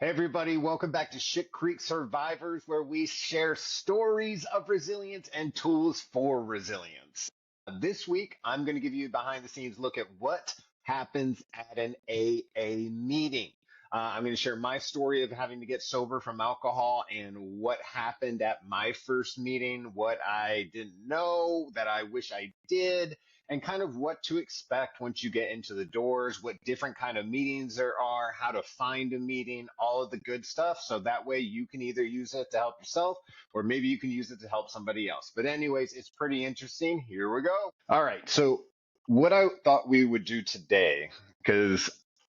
Hey everybody, welcome back to Shit Creek Survivors, where we share stories of resilience and tools for resilience. This week, I'm going to give you a behind the scenes look at what happens at an AA meeting. I'm going to share my story of having to get sober from alcohol and what happened at my first meeting, what I didn't know that I wish I did, and kind of what to expect once you get into the doors, what different kind of meetings there are, how to find a meeting, all of the good stuff. So that way you can either use it to help yourself or maybe you can use it to help somebody else. But anyways, it's pretty interesting. Here we go. All right. So what I thought we would do today, because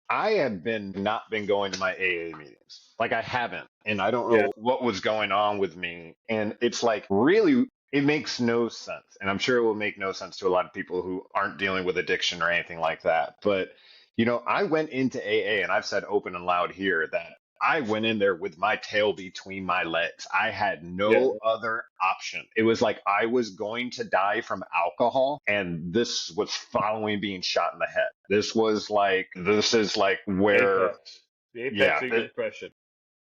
I have not been going to my AA meetings. Like I haven't, and I don't Yeah. know what was going on with me. And it's like really it makes no sense. And I'm sure it will make no sense to a lot of people who aren't dealing with addiction or anything like that. But, I went into AA and I've said open and loud here that I went in there with my tail between my legs. I had Yeah. no other option. It was like I was going to die from alcohol, and this was following being shot in the head. This is like where, Apex. The apex yeah, of your depression.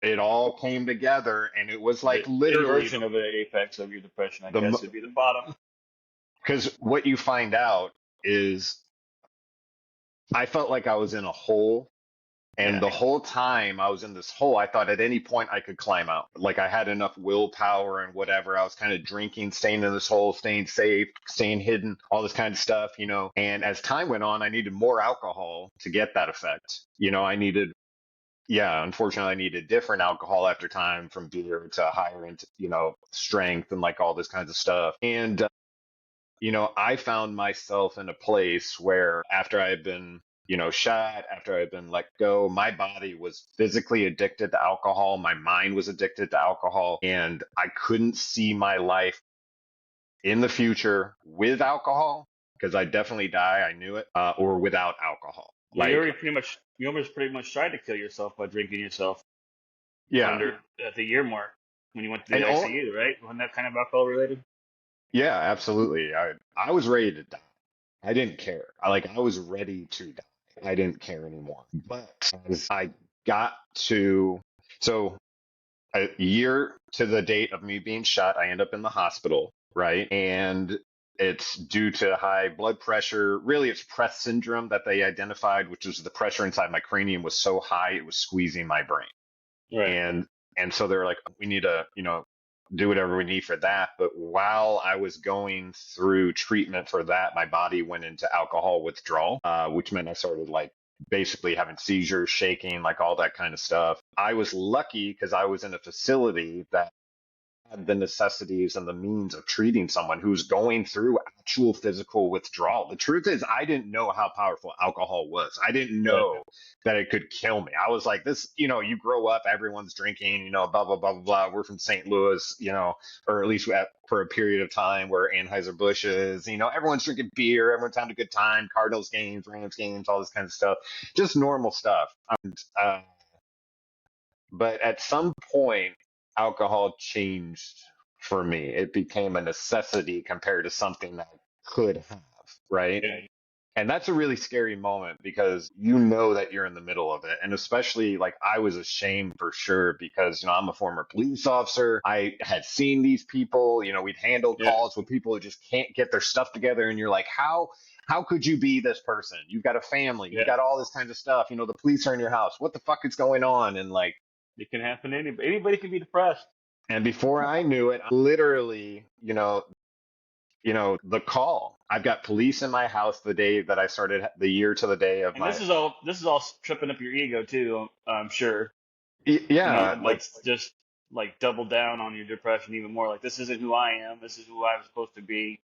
it all came together. And it was like The literally inversion of the apex of your depression, I the guess, would be the bottom. because what you find out is I felt like I was in a hole. And Yeah. the whole time I was in this hole, I thought at any point I could climb out. Like I had enough willpower and whatever. I was kind of drinking, staying in this hole, staying safe, staying hidden, all this kind of stuff. And as time went on, I needed more alcohol to get that effect. Unfortunately, I needed different alcohol after time from beer to higher into, strength and like all this kinds of stuff. And I found myself in a place where after I had been, shot, after I had been let go, my body was physically addicted to alcohol. My mind was addicted to alcohol, and I couldn't see my life in the future with alcohol because I definitely die. I knew it, or without alcohol. Well, you Like, already you almost pretty much tried to kill yourself by drinking yourself yeah. under at the year mark when you went to the And ICU, right? Wasn't that kind of alcohol related? yeah, absolutely. I was ready to die. I didn't care. I was ready to die. I didn't care anymore. But as I got to, so a year to the date of me being shot, I end up in the hospital, right? And it's due to high blood pressure. Really, it's Press syndrome that they identified, which is the pressure inside my cranium was so high it was squeezing my brain. Right. And so they were like, we need to, do whatever we need for that. But while I was going through treatment for that, my body went into alcohol withdrawal, which meant I started like basically having seizures, shaking, like all that kind of stuff. I was lucky because I was in a facility that had the necessities and the means of treating someone who's going through actual physical withdrawal. The truth is, I didn't know how powerful alcohol was. I didn't Right. know that it could kill me. I was like, this, you grow up, everyone's drinking, blah, blah, blah, blah, blah. We're from St. Louis, or at least for a period of time where Anheuser-Busch is, everyone's drinking beer, everyone's having a good time, Cardinals games, Rams games, all this kind of stuff, just normal stuff. Uh, but at some point, alcohol changed for me. It became a necessity compared to something that I could have, right? Yeah. And that's a really scary moment because you know that you're in the middle of it. And especially like I was ashamed for sure because, I'm a former police officer. I had seen these people, we'd handled Yeah. calls with people who just can't get their stuff together. And you're like, how could you be this person? You've got a family, you've Yeah. got all this kind of stuff. The police are in your house. What the fuck is going on? And like, It can happen to anybody. Anybody can be depressed. and before I knew it, literally, the call. I've got police in my house the day that I started the year to the day of And my, this is all tripping up your ego too, I'm sure. yeah, Like just like double down on your depression even more. Like this isn't who I am. This is who I was supposed to be.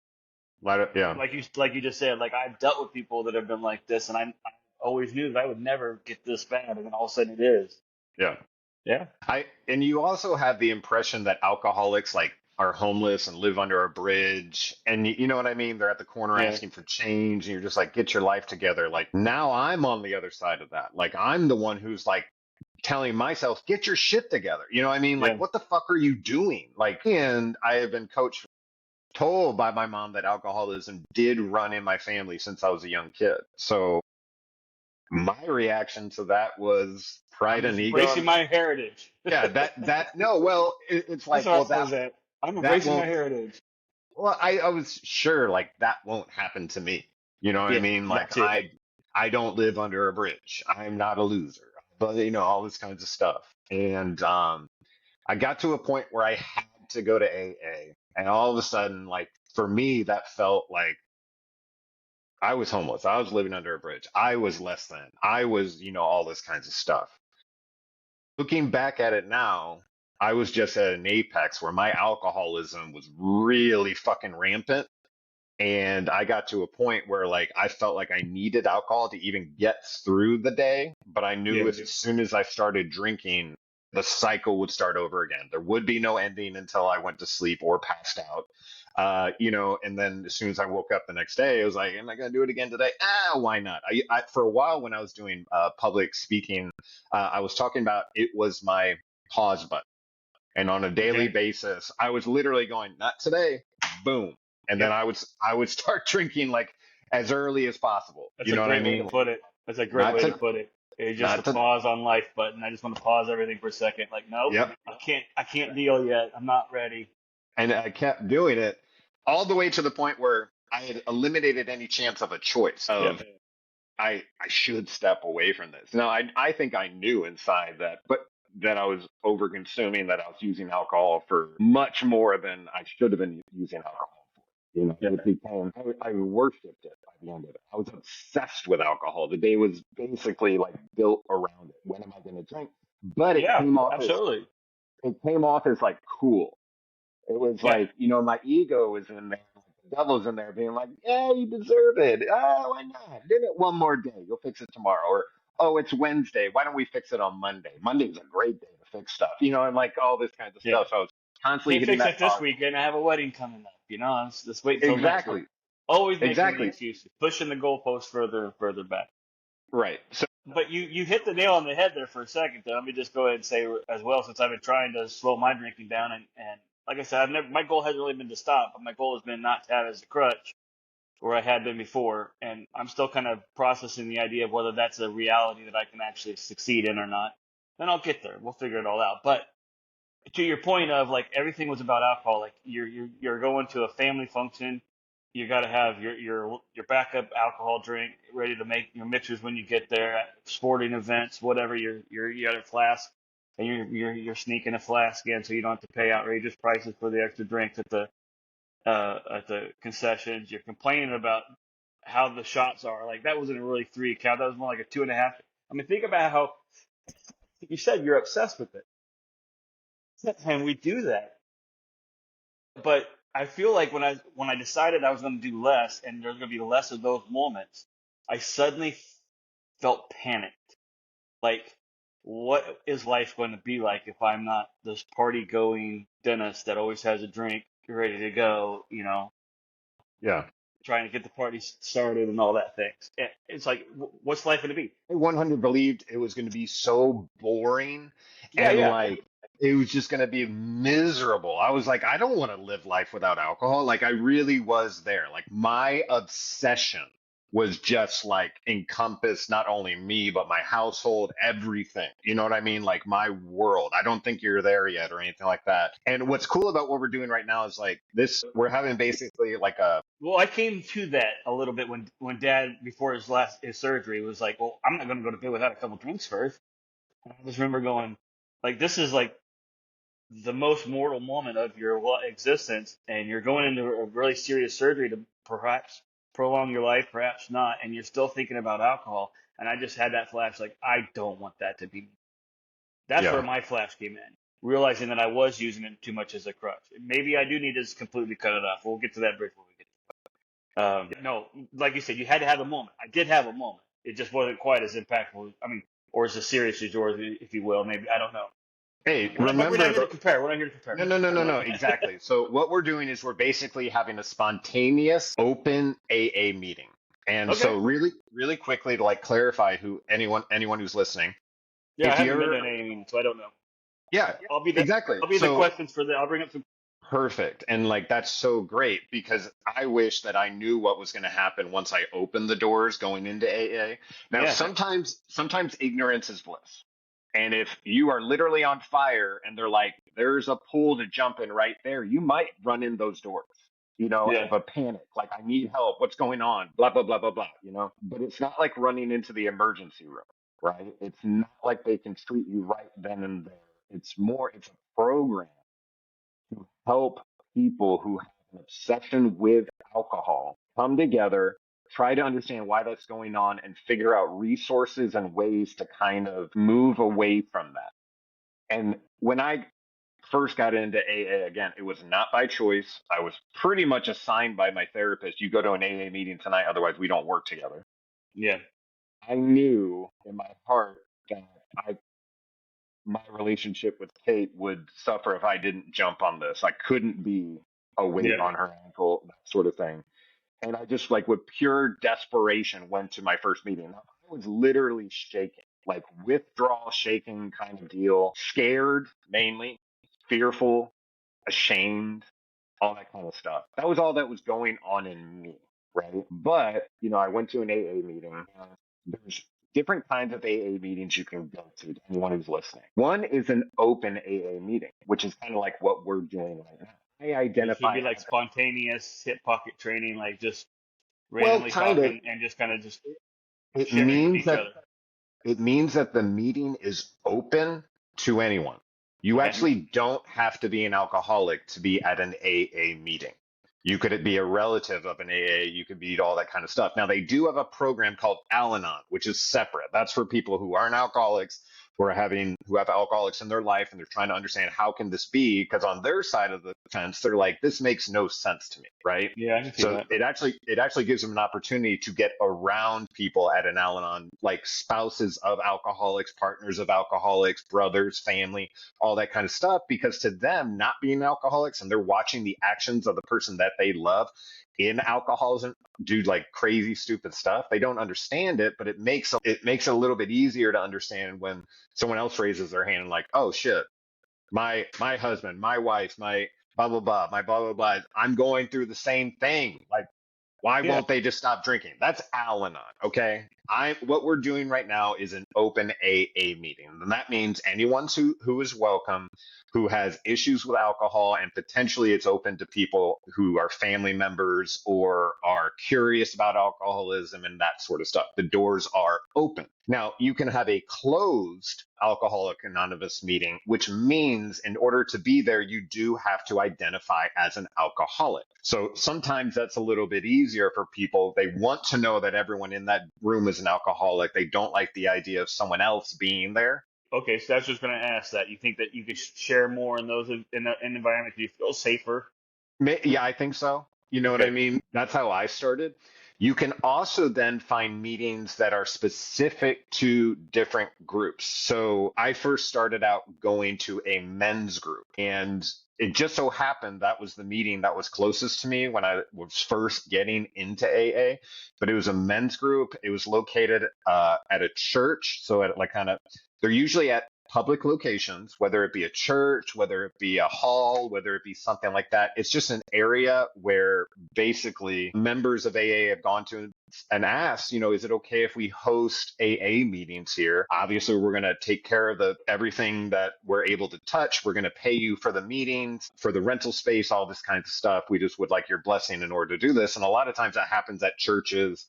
yeah, Like you just said. Like I've dealt with people that have been like this, and I always knew that I would never get this bad, and then all of a sudden it is. yeah. Yeah. And you also have the impression that alcoholics like are homeless and live under a bridge. And you know what I mean? They're at the corner Yeah. asking for change and you're just like, get your life together. Like now I'm on the other side of that. Like I'm the one who's like telling myself, get your shit together. You know what I mean? Like, Yeah. what the fuck are you doing? Like, and I have been told by my mom that alcoholism did run in my family since I was a young kid. So My reaction to that was I'm pride and embracing ego. my heritage. Yeah, that no, well, it's That's like, what I well, saw that. I'm that embracing my won't. heritage. Well, I was sure like that won't happen to me. You know what I Yeah, mean? Like that too. I don't live under a bridge. I'm not a loser. But all this kinds of stuff. And I got to a point where I had to go to AA, and all of a sudden, like for me, that felt like I was homeless. I was living under a bridge. I was less than. I was, all this kinds of stuff. Looking back at it now, I was just at an apex where my alcoholism was really fucking rampant. And I got to a point where like I felt like I needed alcohol to even get through the day, but I knew Yeah. as soon as I started drinking, the cycle would start over again. There would be no ending until I went to sleep or passed out. And then as soon as I woke up the next day, I was like, "Am I going to do it again today? Why not?" For a while when I was doing public speaking, I was talking about it was my pause button. And on a daily Okay. basis, I was literally going, not today, boom. And then Yep. I would start drinking like as early as possible. That's You a know what I great way to mean? put it. That's a great Not way to to put it. It's just a not to pause on life button. I just want to pause everything for a second. Like, nope, yep. I can't deal yet. I'm not ready. And I kept doing it all the way to the point where I had eliminated any chance of a choice Yep. of I should step away from this. Now I think I knew inside that, but that I was over consuming, that I was using alcohol for much more than I should have been using alcohol for. Yep. It became I worshipped it by the end of it. I was obsessed with alcohol. The day was basically like built around it. When am I going to drink? But Yeah, absolutely. it came off as like cool. It was Yeah. like, my ego was in there. Like the devil's in there being like, yeah, you deserve it. Why not? Give it one more day. You'll fix it tomorrow. Or, oh, it's Wednesday. Why don't we fix it on Monday? Monday's a great day to fix stuff, and like all this kinds of Yeah. stuff. So I was constantly Can't hitting fix that it this pause. weekend. I have a wedding coming up. Just wait until next week. Exactly. Always making the Exactly. excuses, pushing the goalpost further and further back. Right. So, But you hit the nail on the head there for a second. Though. Let me just go ahead and say as well, since I've been trying to slow my drinking down, and like I said, my goal hasn't really been to stop, but my goal has been not to have it as a crutch, where I had been before, and I'm still kind of processing the idea of whether that's a reality that I can actually succeed in or not. Then I'll get there. We'll figure it all out. But to your point of like everything was about alcohol, like you're going to a family function, you got to have your backup alcohol drink ready to make your mixers when you get there at sporting events, whatever. You got a flask, and you're sneaking a flask in so you don't have to pay outrageous prices for the extra drinks at the concessions. You're complaining about how the shots are. Like that wasn't really 3 count. That was more like a 2.5. I mean, think about how you said you're obsessed with it, and we do that. But I feel like when I decided I was going to do less, and there's going to be less of those moments, I suddenly felt panicked. Like, what is life going to be like if I'm not this party going dentist that always has a drink ready to go? yeah. Trying to get the party started and all that things. It's like, what's life going to be? I 100 believed it was going to be so boring Yeah, and yeah, like it was just going to be miserable. I was like, I don't want to live life without alcohol. Like I really was there. Like my obsession was just like encompass not only me, but my household, everything. You know what I mean? Like my world. I don't think you're there yet or anything like that. And what's cool about what we're doing right now is like we're having basically like a, Well, I came to that a little bit when Dad before his surgery was like, "Well, I'm not going to go to bed without a couple drinks first." And I just remember going, like, this is like the most mortal moment of your existence, and you're going into a really serious surgery to perhaps prolong your life, perhaps not, and you're still thinking about alcohol. And I just had that flash, like, I don't want that to be me. That's where yeah. my flash came in, realizing that I was using it too much as a crutch. Maybe I do need to just completely cut it off. We'll get to that bridge when we get. No, like you said, you had to have a moment. I did have a moment. It just wasn't quite as impactful. I mean, or as serious as yours, if you will. Maybe I don't know. Hey, But we're not remember here to the, compare. We're not here to compare. no, no, no, no, no. Exactly. So what we're doing is we're basically having a spontaneous open AA meeting. And Okay. so really, really quickly to like clarify who anyone who's listening, Yeah, I if you haven't been to ever, an AA meeting, so I don't know. yeah, I'll be the exactly. I'll be the So questions for the. I'll bring up some. Perfect. And like that's so great because I wish that I knew what was going to happen once I opened the doors going into AA. Now, Yeah, sometimes ignorance is bliss. And if you are literally on fire and they're like, there's a pool to jump in right there, you might run in those doors, yeah, of a panic, like I need help, what's going on, blah, blah, blah, blah, blah. But it's not like running into the emergency room, right? It's not like they can treat you right then and there. It's a program to help people who have an obsession with alcohol come together, try to understand why that's going on, and figure out resources and ways to kind of move away from that. And when I first got into AA, again, it was not by choice. I was pretty much assigned by my therapist, you go to an AA meeting tonight, otherwise we don't work together. yeah, I knew in my heart that I my relationship with Kate would suffer if I didn't jump on this. I couldn't be a weight yeah. on her ankle, that sort of thing. And I just like with pure desperation went to my first meeting. I was literally shaking, like withdrawal shaking kind of deal, scared mainly, fearful, ashamed, all that kind of stuff. That was all that was going on in me, right? But, I went to an AA meeting. There's different kinds of AA meetings you can go to anyone who's listening. One is an open AA meeting, which is kind of like what we're doing right now. I Which would identify be like as, spontaneous hip pocket training, like just well, randomly kind of. talking and just kind of just It sharing with means each that other. It means that the meeting is open to anyone. You Okay. actually don't have to be an alcoholic to be at an AA meeting. You could be a relative of an AA, you could be all that kind of stuff. Now, they do have a program called Al Anon, which is separate. That's for people who aren't alcoholics, who have alcoholics in their life, and they're trying to understand how can this be? Because on their side of the fence, they're like, this makes no sense to me, right? Yeah, I can see So that. it actually gives them an opportunity to get around people at an Al-Anon, like spouses of alcoholics, partners of alcoholics, brothers, family, all that kind of stuff. Because to them, not being alcoholics and they're watching the actions of the person that they love in alcoholism do like crazy, stupid stuff. They don't understand it, but it makes it a little bit easier to understand when someone else raises their hand and like, oh shit, my husband, my wife, my blah blah blah, my blah blah blah. I'm going through the same thing. Like, why Yeah. won't they just stop drinking? That's Al-Anon, okay? What we're doing right now is an open AA meeting. And that means anyone who is welcome, who has issues with alcohol, and potentially it's open to people who are family members or are curious about alcoholism and that sort of stuff. The doors are open. Now, you can have a closed Alcoholic Anonymous meeting, which means in order to be there, you do have to identify as an alcoholic. So sometimes that's a little bit easier for people. They want to know that everyone in that room is an alcoholic. They don't like the idea of someone else being there. Okay, so that's just going to ask that. You think that you could share more in those in environments? Do you feel safer? Yeah, I think so. You know what I Okay. mean? That's how I started. You can also then find meetings that are specific to different groups. So I first started out going to a men's group, and it just so happened that was the meeting that was closest to me when I was first getting into AA. But it was a men's group. It was located at a church. So at like kind of, they're usually at public locations, whether it be a church, whether it be a hall, whether it be something like that. It's just an area where basically members of AA have gone to and asked, is it okay if we host AA meetings here? Obviously, we're going to take care of everything that we're able to touch. We're going to pay you for the meetings, for the rental space, all this kind of stuff. We just would like your blessing in order to do this. And a lot of times that happens at churches.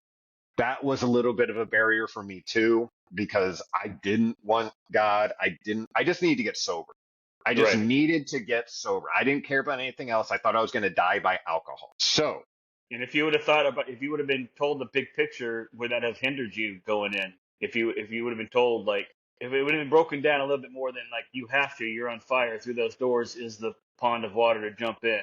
That was a little bit of a barrier for me too, because I didn't want God. I just needed to get sober. I just Right. needed to get sober. I didn't care about anything else. I thought I was going to die by alcohol. So, And if you would have thought about, if you would have been told the big picture, would that have hindered you going in? If you would have been told, like, if it would have been broken down a little bit more than like you have to, you're on fire, through those doors is the pond of water to jump in.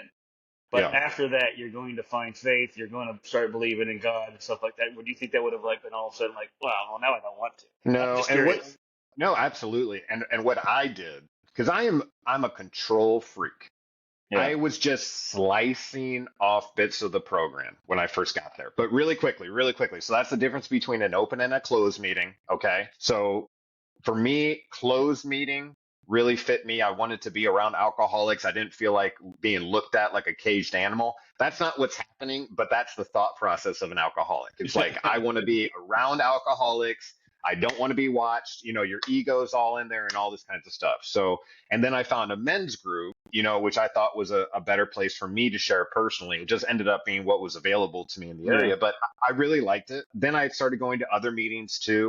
But yeah. after that, you're going to find faith. You're going to start believing in God and stuff like that. Would you think that would have like been all of a sudden like, well, now I don't want to? I'm No, just curious. no, absolutely. And what I did, because I'm a control freak. Yeah. I was just slicing off bits of the program when I first got there. But really quickly, really quickly. So that's the difference between an open and a closed meeting. Okay. So for me, closed meeting, really fit me. I wanted to be around alcoholics. I didn't feel like being looked at like a caged animal. That's not what's happening, but that's the thought process of an alcoholic. It's like, I want to be around alcoholics. I don't want to be watched. Your ego's all in there and all this kinds of stuff. So, and then I found a men's group, which I thought was a better place for me to share personally. It just ended up being what was available to me in the Yeah. area, but I really liked it. Then I started going to other meetings too.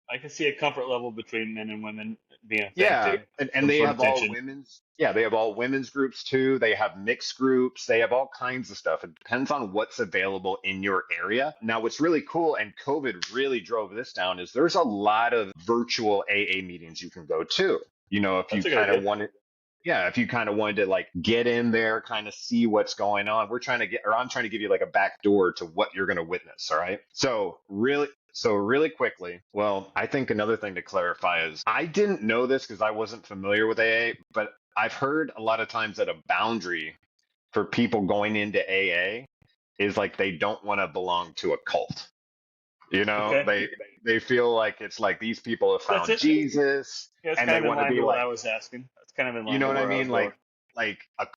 I can see a comfort level between men and women being a thing Yeah, too. and Some they sort of have all tension. women's. Yeah, they have all women's groups too. They have mixed groups. They have all kinds of stuff. It depends on what's available in your area. Now, what's really cool, and COVID really drove this down, is there's a lot of virtual AA meetings you can go to. If you That's a good kind of idea. wanted, yeah, if you kind of wanted to like get in there, kind of see what's going on, I'm trying to give you like a back door to what you're going to witness. All right. So really quickly, well, I think another thing to clarify is I didn't know this because I wasn't familiar with AA, but I've heard a lot of times that a boundary for people going into AA is like they don't want to belong to a cult. Okay. They feel like it's like these people have That's found it. Jesus Yeah, it's and kind they of in want to line be to what like, I was asking. That's kind of in you line know to what I where I mean? was going. Like a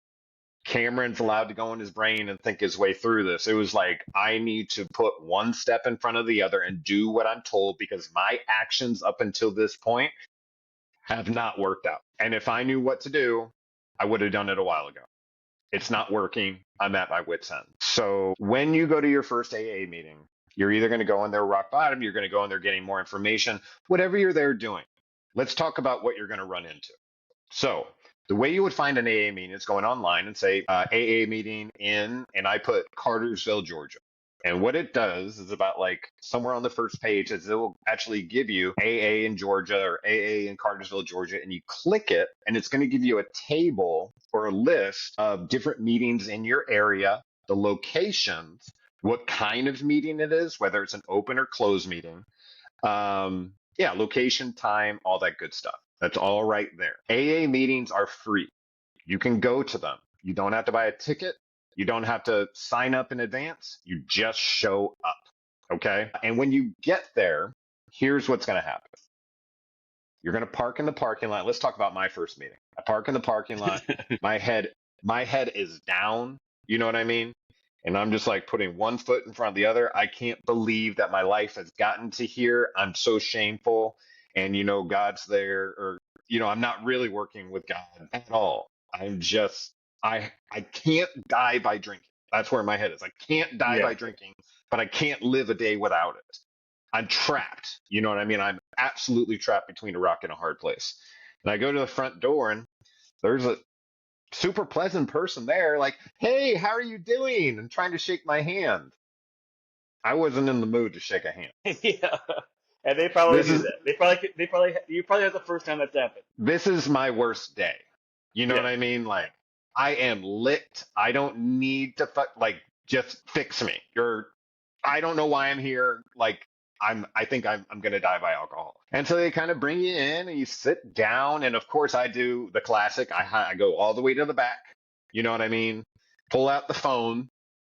Cameron's allowed to go in his brain and think his way through this. It was like, I need to put one step in front of the other and do what I'm told because my actions up until this point have not worked out. And if I knew what to do, I would have done it a while ago. It's not working. I'm at my wit's end. So when you go to your first AA meeting, you're either going to go in there rock bottom, you're going to go in there getting more information, whatever you're there doing. Let's talk about what you're going to run into. So the way you would find an AA meeting is going online and say AA meeting and I put Cartersville, Georgia. And what it does is about like somewhere on the first page is it will actually give you AA in Georgia or AA in Cartersville, Georgia, and you click it and it's going to give you a table or a list of different meetings in your area, the locations, what kind of meeting it is, whether it's an open or closed meeting, yeah, location, time, all that good stuff. That's all right there. AA meetings are free. You can go to them. You don't have to buy a ticket. You don't have to sign up in advance. You just show up. Okay. And when you get there, here's what's going to happen. You're going to park in the parking lot. Let's talk about my first meeting. I park in the parking lot. My head, my head is down. You know what I mean? And I'm just like putting one foot in front of the other. I can't believe that my life has gotten to here. I'm so shameful. And God's there, or I'm not really working with God at all. I'm just I can't die by drinking. That's where my head is. I can't die Yeah. by drinking, but I can't live a day without it. I'm trapped. You know what I mean? I'm absolutely trapped between a rock and a hard place. And I go to the front door and there's a super pleasant person there, like, hey, how are you doing? And trying to shake my hand. I wasn't in the mood to shake a hand. Yeah. And they probably This knew is that. You probably had the first time that's happened. this is my worst day. You know Yeah. what I mean? Like, I am licked. I don't need to like just fix me. I don't know why I'm here. Like I think I'm gonna die by alcohol. And so they kind of bring you in and you sit down. And of course I do the classic. I go all the way to the back. You know what I mean? Pull out the phone,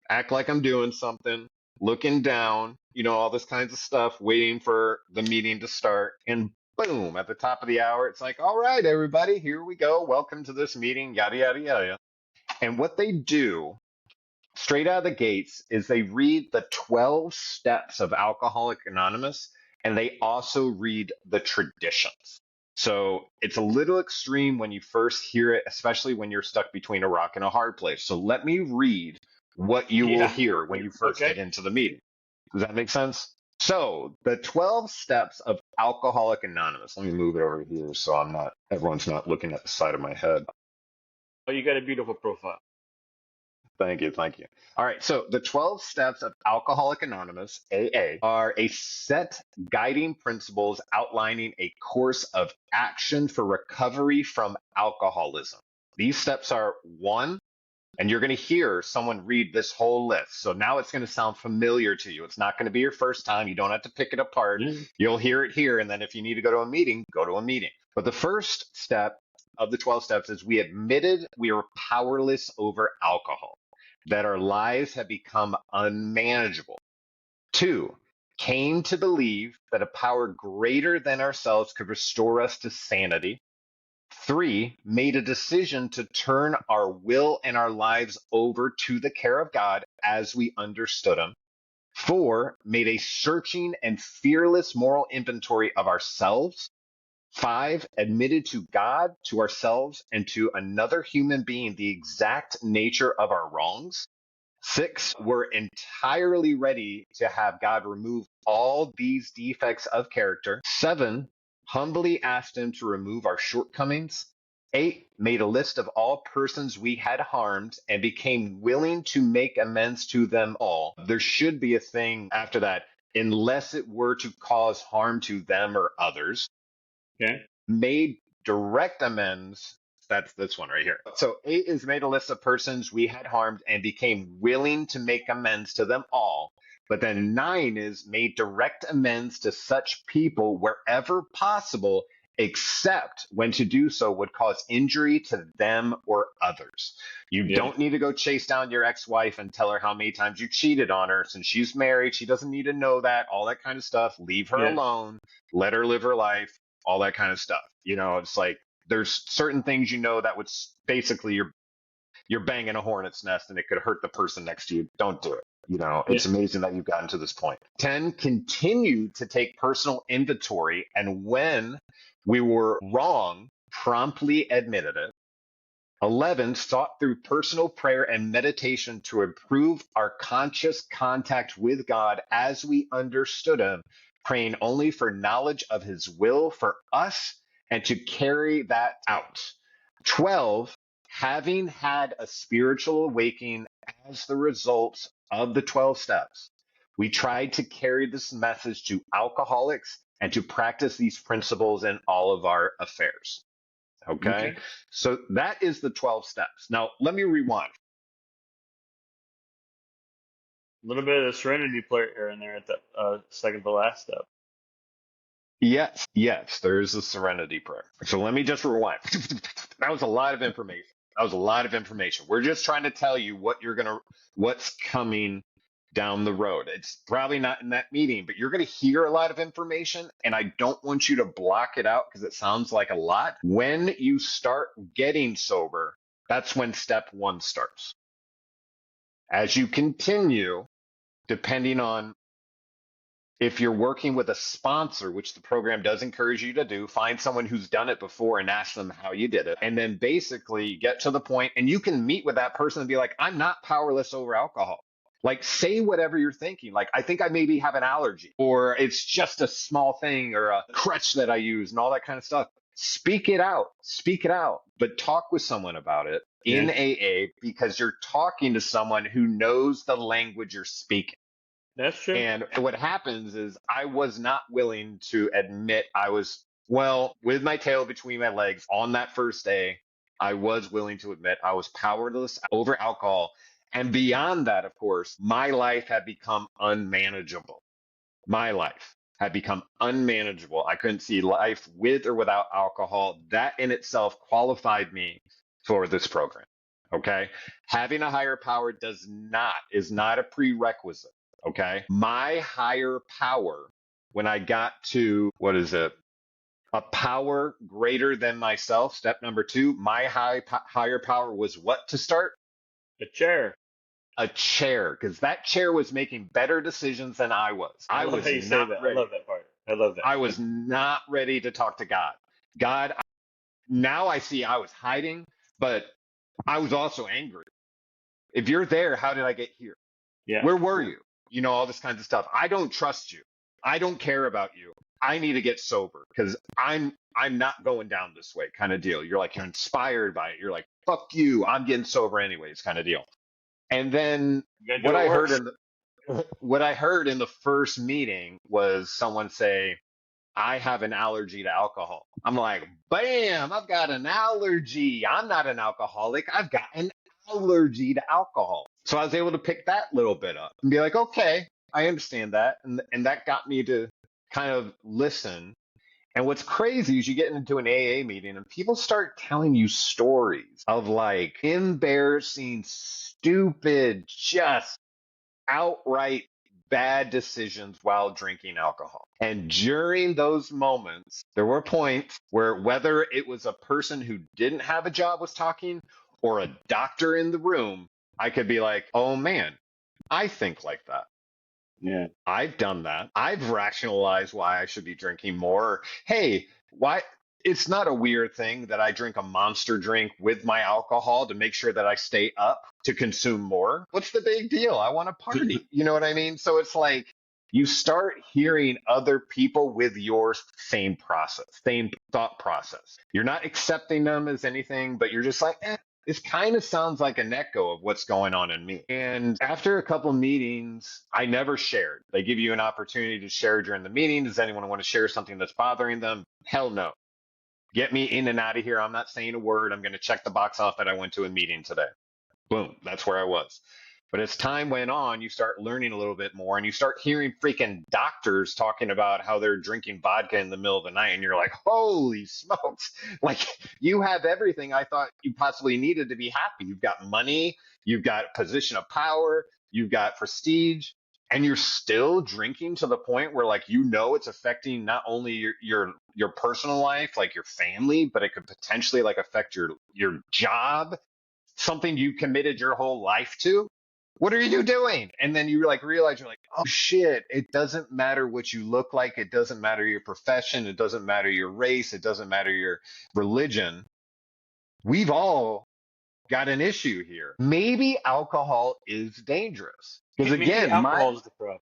act like I'm doing something, looking down, all this kinds of stuff, waiting for the meeting to start. And boom, at the top of the hour, it's like, all right, everybody, here we go. Welcome to this meeting, yada, yada, yada. And what they do straight out of the gates is they read the 12 steps of Alcoholic Anonymous and they also read the traditions. So it's a little extreme when you first hear it, especially when you're stuck between a rock and a hard place. So let me read what you will Yeah. hear when you first Okay. get into the meeting. Does that make sense? So the 12 steps of Alcoholic Anonymous. Let me move it over here so everyone's not looking at the side of my head. Oh, you got a beautiful profile. Thank you. Thank you. All right. So the 12 steps of Alcoholic Anonymous, AA, are a set guiding principles outlining a course of action for recovery from alcoholism. These steps are one, and you're going to hear someone read this whole list. So now it's going to sound familiar to you. It's not going to be your first time. You don't have to pick it apart. Mm. You'll hear it here. And then if you need to go to a meeting, go to a meeting. But the first step of the 12 steps is we admitted we are powerless over alcohol, that our lives have become unmanageable. Two, came to believe that a power greater than ourselves could restore us to sanity. 3, made a decision to turn our will and our lives over to the care of God as we understood Him. 4, made a searching and fearless moral inventory of ourselves. 5, admitted to God, to ourselves, and to another human being the exact nature of our wrongs. 6, we're entirely ready to have God remove all these defects of character. 7, humbly asked Him to remove our shortcomings. 8, made a list of all persons we had harmed and became willing to make amends to them all. There should be a thing after that, unless it were to cause harm to them or others. Okay. Made direct amends. That's this one right here. So 8 is made a list of persons we had harmed and became willing to make amends to them all. But then 9 is made direct amends to such people wherever possible, except when to do so would cause injury to them or others. You Yeah. don't need to go chase down your ex-wife and tell her how many times you cheated on her. Since she's married, she doesn't need to know that, all that kind of stuff. Leave her Yeah. alone, let her live her life, all that kind of stuff. It's like there's certain things that would basically you're banging a hornet's nest and it could hurt the person next to you. Don't do it. It's amazing that you've gotten to this point. 10, continue to take personal inventory, and when we were wrong, promptly admitted it. 11, sought through personal prayer and meditation to improve our conscious contact with God as we understood Him, praying only for knowledge of His will for us and to carry that out. 12, having had a spiritual awakening as the result of the 12 steps, we tried to carry this message to alcoholics and to practice these principles in all of our affairs. Okay. So that is the 12 steps. Now, let me rewind. A little bit of the serenity prayer here and there at the second to last step. Yes, there is a serenity prayer. So let me just rewind. That was a lot of information. We're just trying to tell you what's coming down the road. It's probably not in that meeting, but you're going to hear a lot of information, and I don't want you to block it out because it sounds like a lot. When you start getting sober, that's when step 1 starts. As you continue, depending on if you're working with a sponsor, which the program does encourage you to do, find someone who's done it before and ask them how you did it. And then basically get to the point, and you can meet with that person and be like, I'm not powerless over alcohol. Like, say whatever you're thinking. Like, I think I maybe have an allergy, or it's just a small thing, or a crutch that I use, and all that kind of stuff. Speak it out, but talk with someone about it in AA, because you're talking to someone who knows the language you're speaking. That's true. And what happens is I was not willing to admit I was, with my tail between my legs on that first day. I was willing to admit I was powerless over alcohol. And beyond that, of course, my life had become unmanageable. I couldn't see life with or without alcohol. That in itself qualified me for this program. Okay. Having a higher power is not a prerequisite. Okay. My higher power, when I got to, a power greater than myself, step number 2, my higher power was what to start? A chair. A chair, because that chair was making better decisions than I was. I love how you say that. I love that part. I love that. I was not ready to talk to God. God, now I see I was hiding, but I was also angry. If you're there, how did I get here? Yeah. Where were you? All this kinds of stuff. I don't trust you. I don't care about you. I need to get sober because I'm not going down this way, kind of deal. You're inspired by it. You're like, fuck you. I'm getting sober anyways, kind of deal. And then what I heard in the first meeting was someone say, I have an allergy to alcohol. I'm like, bam, I've got an allergy. I'm not an alcoholic. I've got an allergy to alcohol. So I was able to pick that little bit up and be like, okay, I understand that. And that got me to kind of listen. And what's crazy is you get into an AA meeting and people start telling you stories of like embarrassing, stupid, just outright bad decisions while drinking alcohol. And during those moments, there were points where whether it was a person who didn't have a job was talking or a doctor in the room, I could be like, oh man, I think like that. Yeah. I've done that. I've rationalized why I should be drinking more. Hey, why? It's not a weird thing that I drink a monster drink with my alcohol to make sure that I stay up to consume more. What's the big deal? I want to party. You know what I mean? So it's like you start hearing other people with your same process, same thought process. You're not accepting them as anything, but you're just like, this kind of sounds like an echo of what's going on in me. And after a couple meetings, I never shared. They give you an opportunity to share during the meeting. Does anyone want to share something that's bothering them? Hell no. Get me in and out of here. I'm not saying a word. I'm going to check the box off that I went to a meeting today. Boom. That's where I was. But as time went on, you start learning a little bit more and you start hearing freaking doctors talking about how they're drinking vodka in the middle of the night. And you're like, holy smokes. Like you have everything I thought you possibly needed to be happy. You've got money, you've got position of power, you've got prestige, and you're still drinking to the point where like it's affecting not only your personal life, like your family, but it could potentially like affect your job, something you committed your whole life to. What are you doing? And then you like realize you're like, oh shit, it doesn't matter what you look like. It doesn't matter your profession. It doesn't matter your race. It doesn't matter your religion. We've all got an issue here. Maybe alcohol is dangerous. Because Maybe again, alcohol is the problem.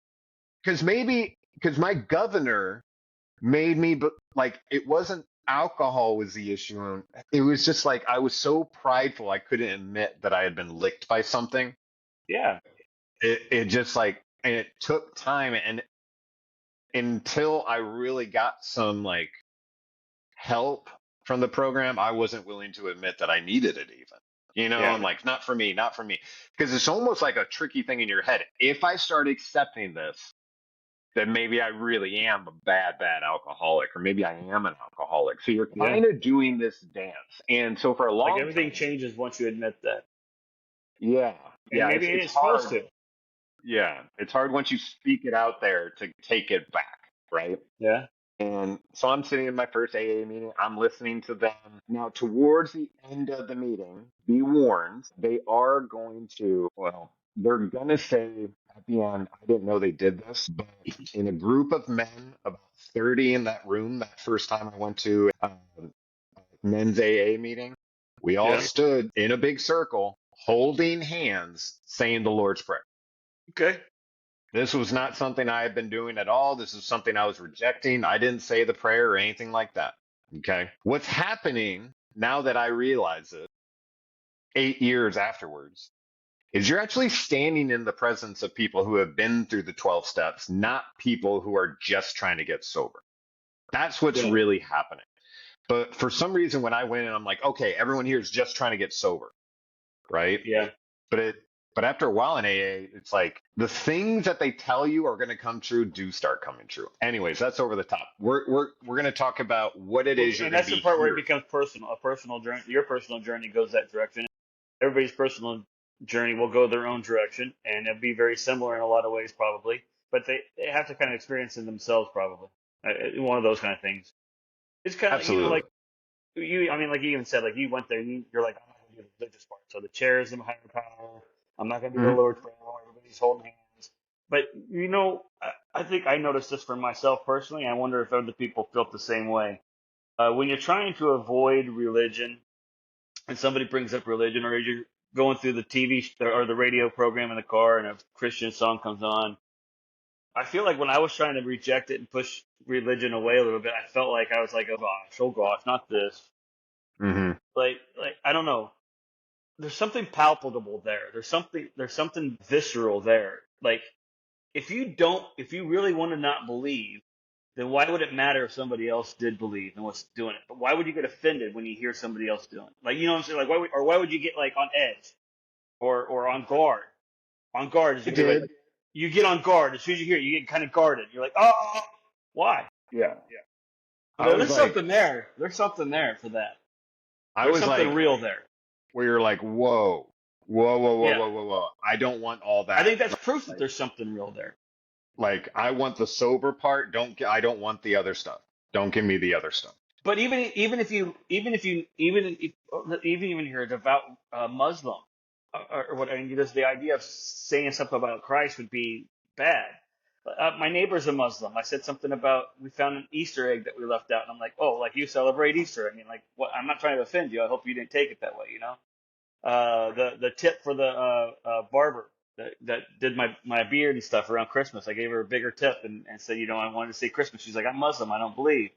because my governor made me, but like, it wasn't alcohol was the issue. It was just like, I was so prideful. I couldn't admit that I had been licked by something. Yeah. It just like, and it took time, and until I really got some like help from the program, I wasn't willing to admit that I needed it even. Yeah. I'm like, not for me, not for me. Because it's almost like a tricky thing in your head. If I start accepting this, then maybe I really am a bad alcoholic, or maybe I am an alcoholic. So you're Yeah. kind of doing this dance. And so for a Like long everything time, changes once you admit that. yeah, And yeah, maybe it it's is supposed hard. to. Yeah, it's hard once you speak it out there to take it back, right? Yeah. And so I'm sitting in my first AA meeting. I'm listening to them. Now, towards the end of the meeting, be warned, they are going to, well, they're going to say at the end, I didn't know they did this, but in a group of men, about 30 in that room, that first time I went to men's AA meeting, we all Yeah. stood in a big circle, holding hands, saying the Lord's Prayer. Okay. This was not something I had been doing at all. This is something I was rejecting. I didn't say the prayer or anything like that. Okay. What's happening now that I realize it 8 years afterwards is you're actually standing in the presence of people who have been through the 12 steps, not people who are just trying to get sober. That's what's Yeah. really happening. But for some reason, when I went in, I'm like, okay, everyone here is just trying to get sober, right? Yeah. But but after a while in AA, it's like the things that they tell you are going to come true do start coming true. Anyways, that's over the top. We're going to talk about what it Well, is you're and going to that's the be part where it hearing. becomes personal. A personal journey. Your personal journey goes that direction. Everybody's personal journey will go their own direction, and it'll be very similar in a lot of ways, probably. But they have to kind of experience it themselves, probably. One of those kind of things. It's kind of Absolutely. like you. I mean, like you even said, like you went there, and you're like, I'm not gonna do the religious part. So the chair is the higher power. I'm not gonna do the Hmm. Lord's Prayer. Everybody's holding hands. But I think I noticed this for myself personally. I wonder if other people felt the same way. When you're trying to avoid religion, and somebody brings up religion, or you're going through the or the radio program in the car, and a Christian song comes on, I feel like when I was trying to reject it and push religion away a little bit, I felt like I was like, oh gosh, not this. Hmm. Like I don't know. There's something palpable there. There's something visceral there. Like if you really want to not believe, then why would it matter if somebody else did believe and was doing it? But why would you get offended when you hear somebody else doing it? Like, you know what I'm saying? Like, why would you get like on edge or on guard? On guard is I you hear like, did. you get on guard. As soon as you hear it, you get kind of guarded. You're like, oh, why? Yeah. I But was there's like, something there. There's something there for that. I There's was something like, real there. where you're like, whoa, whoa, whoa, whoa, Yeah. whoa, whoa, whoa. I don't want all I that. think that's proof that there's something real there. Like I want the sober part. I don't want the other stuff. Don't give me the other stuff. But even if you're a devout Muslim, or what, I mean, just the idea of saying something about Christ would be bad. My neighbor's a Muslim. I said something about we found an Easter egg that we left out, and I'm like, oh, like you celebrate Easter? I mean, like, what? I'm not trying to offend you. I hope you didn't take it that way, you know. The tip for the barber that did my beard and stuff around Christmas. I gave her a bigger tip and said, I wanted to say Christmas. She's like, I'm Muslim, I don't believe.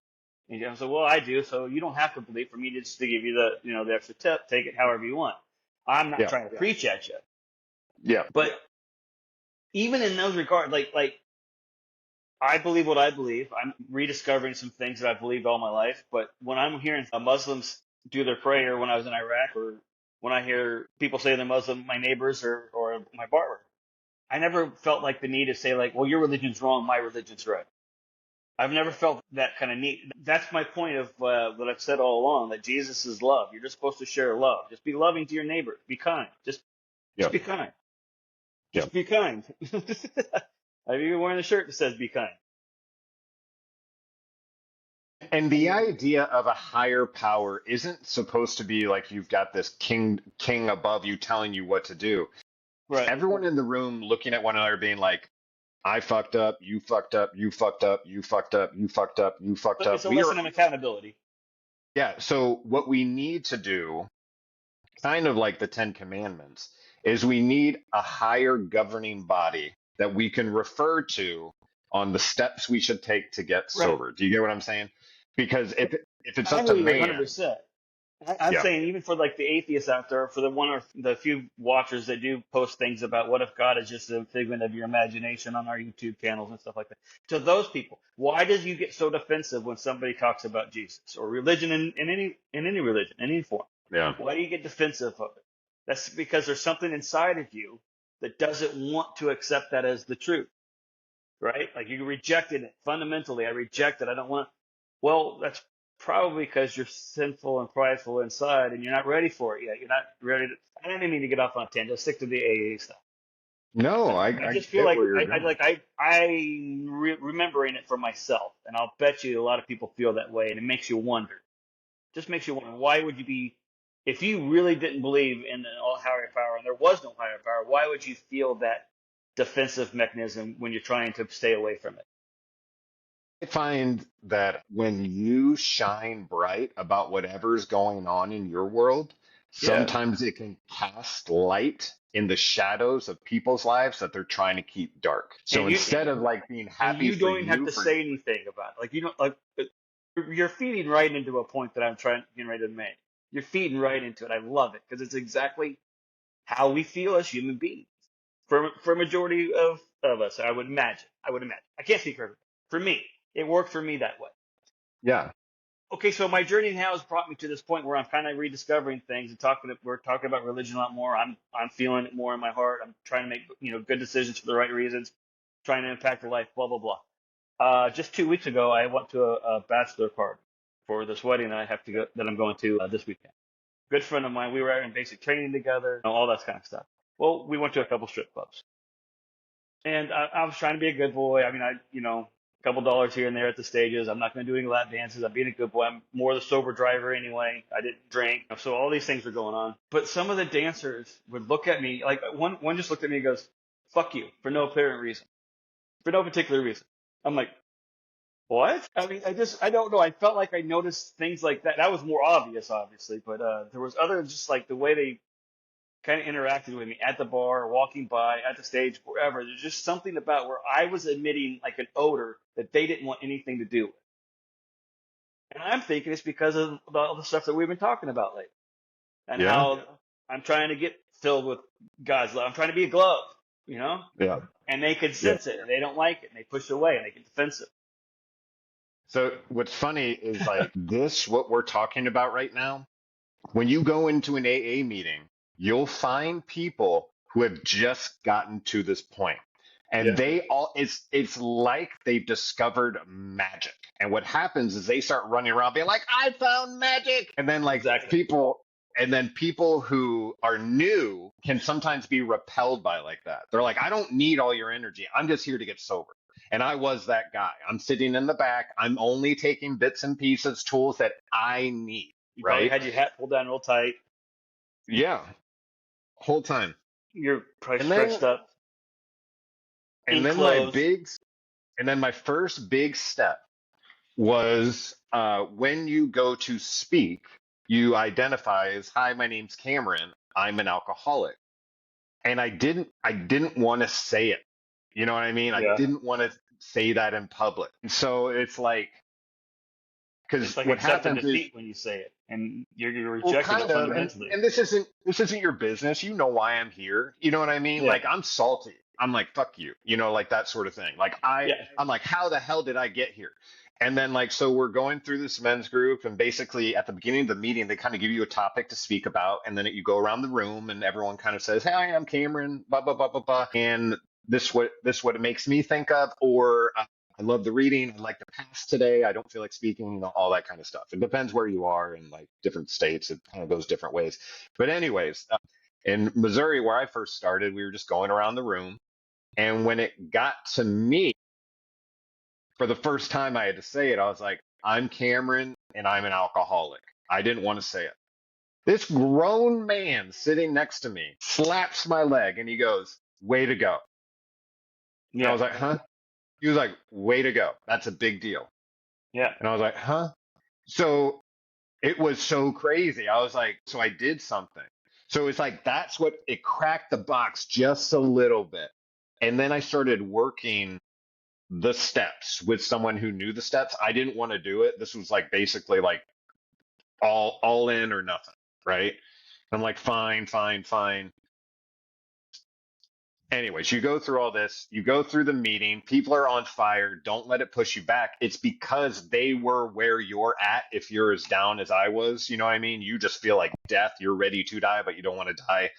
And I said, well, I do, so you don't have to believe for me just to give you the extra tip. Take it however you want. I'm not Yeah. trying to preach at you, Yeah. but even in those regards, like I believe what I believe. I'm rediscovering some things that I've believed all my life. But when I'm hearing Muslims do their prayer when I was in Iraq, or when I hear people say they're Muslim, my neighbors or my barber, I never felt like the need to say like, well, your religion's wrong, my religion's right. I've never felt that kind of need. That's my point of what I've said all along, that Jesus is love. You're just supposed to share love. Just be loving to your neighbor. Be kind. Just Yeah. be kind. Yeah. Just be kind. I'm even wearing a shirt that says be kind. And the idea of a higher power isn't supposed to be like you've got this king above you telling you what to do. Right. Everyone in the room looking at one another being like, I fucked up, you fucked up, you fucked up, you fucked up, you fucked up, you fucked But up. it's a lesson of accountability. Yeah. So what we need to do, kind of like the Ten Commandments, is we need a higher governing body that we can refer to on the steps we should take to get Right. sober. Do you get what I'm saying? Because if it's I up to believe man, 100%. I'm yeah, saying even for like the atheists out there, for the one or the few watchers that do post things about what if God is just a figment of your imagination on our YouTube channels and stuff like that. To those people, why does you get so defensive when somebody talks about Jesus or religion in any religion, in any form? yeah. Why do you get defensive of it? That's because there's something inside of you that doesn't want to accept that as the truth, right? Like you rejected it fundamentally. I reject it. I don't want. Well, that's probably because you're sinful and prideful inside, and you're not ready for it yet. You're not ready to. I didn't mean to get off on a tangent. Let's stick to the AA stuff. No, I I just feel get like where you're going. remembering it for myself, and I'll bet you a lot of people feel that way, and it makes you wonder. Just makes you wonder, why would you be, if you really didn't believe in an all higher power and there was no higher power, why would you feel that defensive mechanism when you're trying to stay away from it? I find that when you shine bright about whatever's going on in your world, Yeah. sometimes it can cast light in the shadows of people's lives that they're trying to keep dark. So And you instead of like being and happy you for don't even have you to for say anything about it. Like you don't like you're feeding right into a point that I'm trying getting ready to make. You're feeding right into it. I love it because it's exactly how we feel as human beings. For a majority of us, I would imagine. I would imagine. I can't speak for everybody. For me, it worked for me that way. yeah. Okay, so my journey now has brought me to this point where I'm kind of rediscovering things and we're talking about religion a lot more. I'm feeling it more in my heart. I'm trying to make good decisions for the right reasons, trying to impact their life. Blah blah blah. Just 2 weeks ago, I went to a bachelor party for this wedding that I'm going to this weekend. Good friend of mine. We were in basic training together, all that kind of stuff. Well, we went to a couple strip clubs, and I was trying to be a good boy. I mean, a couple dollars here and there at the stages. I'm not going to do any lap dances. I'm being a good boy. I'm more the sober driver anyway. I didn't drink, so all these things were going on. But some of the dancers would look at me like one just looked at me and goes, "Fuck you," for no apparent reason, for no particular reason. I'm like, what? I mean, I don't know. I felt like I noticed things like that. That was more obvious, obviously, but there was other, just like the way they kind of interacted with me at the bar, walking by, at the stage, wherever. There's just something about where I was emitting like an odor that they didn't want anything to do with. And I'm thinking it's because of all the stuff that we've been talking about lately, and Yeah. how I'm trying to get filled with God's love. I'm trying to be a glove, you know, Yeah. and they can Yeah. sense it, and they don't like it, and they push it away, and they get defensive. So what's funny is like this, what we're talking about right now, when you go into an AA meeting, you'll find people who have just gotten to this point. And Yeah. they all it's like they've discovered magic. And what happens is they start running around being like, I found magic. And then like Exactly. people who are new can sometimes be repelled by like that. They're like, I don't need all your energy. I'm just here to get sober. And I was that guy. I'm sitting in the back. I'm only taking bits and pieces, tools that I need, You probably right? had your hat pulled down real tight. Yeah, whole time. You're probably And then stretched up and in then my clothes. big and then my first big step was when you go to speak, you identify as, "Hi, my name's Cameron. I'm an alcoholic." And I didn't want to say it. You know what I mean? I Yeah. didn't want to say that in public. So it's like, It's because like what accepting happens is, defeat when you say it, and you're well, rejecting it kind of, and fundamentally. and this isn't your business. You know why I'm here. You know what I mean? Yeah. Like, I'm salty. I'm like, fuck you. You know, like that sort of thing. Like, Yeah. I'm like, how the hell did I get here? And then, like, so we're going through this men's group, and basically at the beginning of the meeting, they kind of give you a topic to speak about, and then you go around the room, and everyone kind of says, "Hi, I'm Cameron, blah blah blah blah blah," and this what it makes me think of, or I love the reading. I like the pass today. I don't feel like speaking, all that kind of stuff. It depends where you are in like different states. It kind of goes different ways. But anyways, in Missouri, where I first started, we were just going around the room. And when it got to me, for the first time I had to say it, I was like, "I'm Cameron and I'm an alcoholic." I didn't want to say it. This grown man sitting next to me slaps my leg and he goes, "Way to go." And I Yeah. was like, "Huh?" He was like, "Way to go. That's a big deal." Yeah. And I was like, "Huh?" So it was so crazy. I was like, so I did something. So it's like, that's what it cracked the box just a little bit. And then I started working the steps with someone who knew the steps. I didn't want to do it. This was like basically like all in or nothing, right? I'm like, fine, fine, fine. Anyways, you go through all this, you go through the meeting, people are on fire, don't let it push you back. It's because they were where you're at. If you're as down as I was, you know what I mean? You just feel like death, you're ready to die, but you don't want to die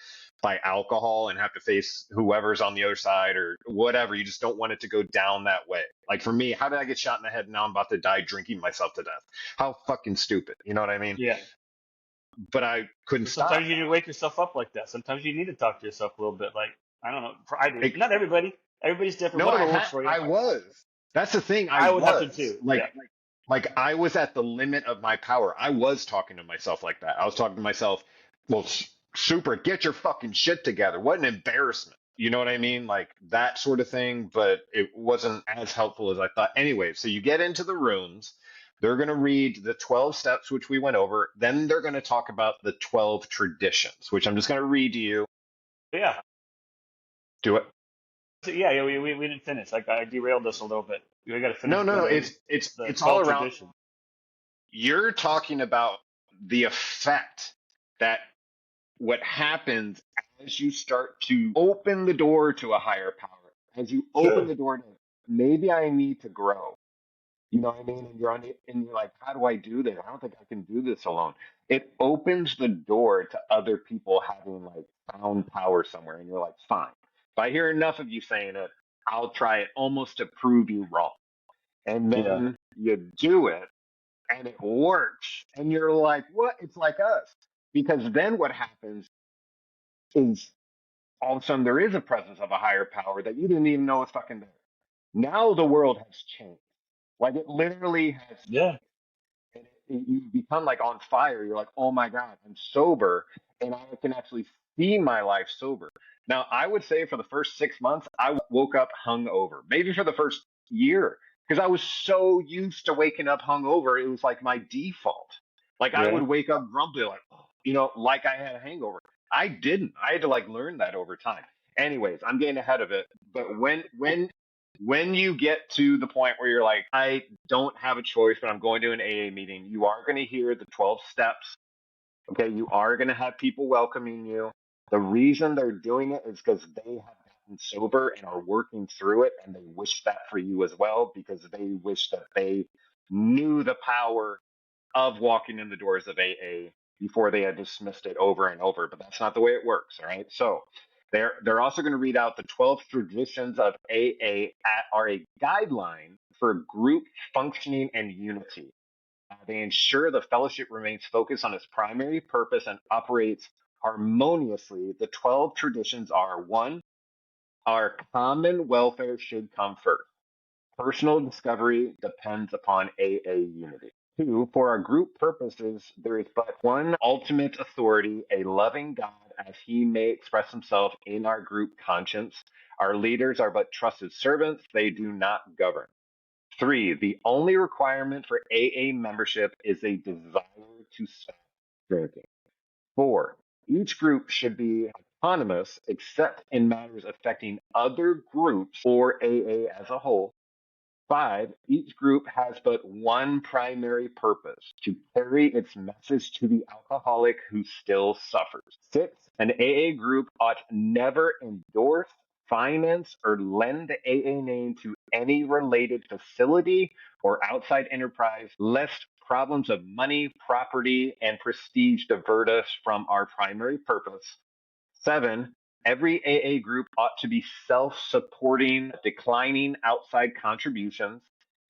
by alcohol and have to face whoever's on the other side or whatever. You just don't want it to go down that way. Like for me, how did I get shot in the head and now I'm about to die drinking myself to death? How fucking stupid. You know what I mean? Yeah. But I couldn't But sometimes stop. you need to wake yourself up like that. Sometimes you need to talk to yourself a little bit. Like, I don't know. I do. Like, Not everybody. Everybody's different. no, Whatever works for you. I was. That's the thing. I I would have to was too. Yeah. like I was at the limit of my power. I was talking to myself like that. I was talking to myself, well, super, get your fucking shit together. What an embarrassment. You know what I mean? Like that sort of thing, but it wasn't as helpful as I thought. Anyway, so you get into the rooms. They're going to read the 12 steps, which we went over. Then they're going to talk about the 12 traditions, which I'm just going to read to you. Yeah. Do it. So, yeah. Yeah. We didn't finish. Like, I derailed this a little bit. We got to No, finish no, no. the It's all 12 around. traditions. You're talking about the effect that what happens as you start to open the door to a higher power, as you open Sure. the door to maybe I need to grow. You know what I mean? And you're on it, and you're like, how do I do this? I don't think I can do this alone. It opens the door to other people having like found power somewhere, and you're like, fine. If I hear enough of you saying it, I'll try it almost to prove you wrong. And Yeah. then you do it and it works. And you're like, what? It's like us. Because then what happens is all of a sudden there is a presence of a higher power that you didn't even know was fucking there. Now the world has changed. Like it literally has Yeah. changed. And you become like on fire. You're like, oh my God, I'm sober. And I can actually see my life sober. Now, I would say for the first 6 months, I woke up hungover. Maybe for the first year, because I was so used to waking up hungover. It was like my default. Like I Yeah. would wake up grumpy, like, like I had a hangover. I didn't. I had to like learn that over time. Anyways, I'm getting ahead of it. But when you get to the point where you're like, I don't have a choice, but I'm going to an AA meeting, you are going to hear the 12 steps. Okay. You are going to have people welcoming you. The reason they're doing it is because they have gotten sober and are working through it. And they wish that for you as well, because they wish that they knew the power of walking in the doors of AA before they had dismissed it over and over. But that's not the way it works. All right. So they're also going to read out the 12 traditions of AA are a guideline for group functioning and unity. They ensure the fellowship remains focused on its primary purpose and operates harmoniously. The 12 traditions are: one, our common welfare should come first. Personal discovery depends upon AA unity. Two, for our group purposes, there is but one ultimate authority, a loving God, as he may express himself in our group conscience. Our leaders are but trusted servants, they do not govern. Three, the only requirement for AA membership is a desire to stop drinking. Four, each group should be autonomous except in matters affecting other groups or AA as a whole. Five, each group has but one primary purpose, to carry its message to the alcoholic who still suffers. Six, an AA group ought never endorse, finance, or lend the AA name to any related facility or outside enterprise, lest problems of money, property, and prestige divert us from our primary purpose. Seven, every AA group ought to be self-supporting, declining outside contributions.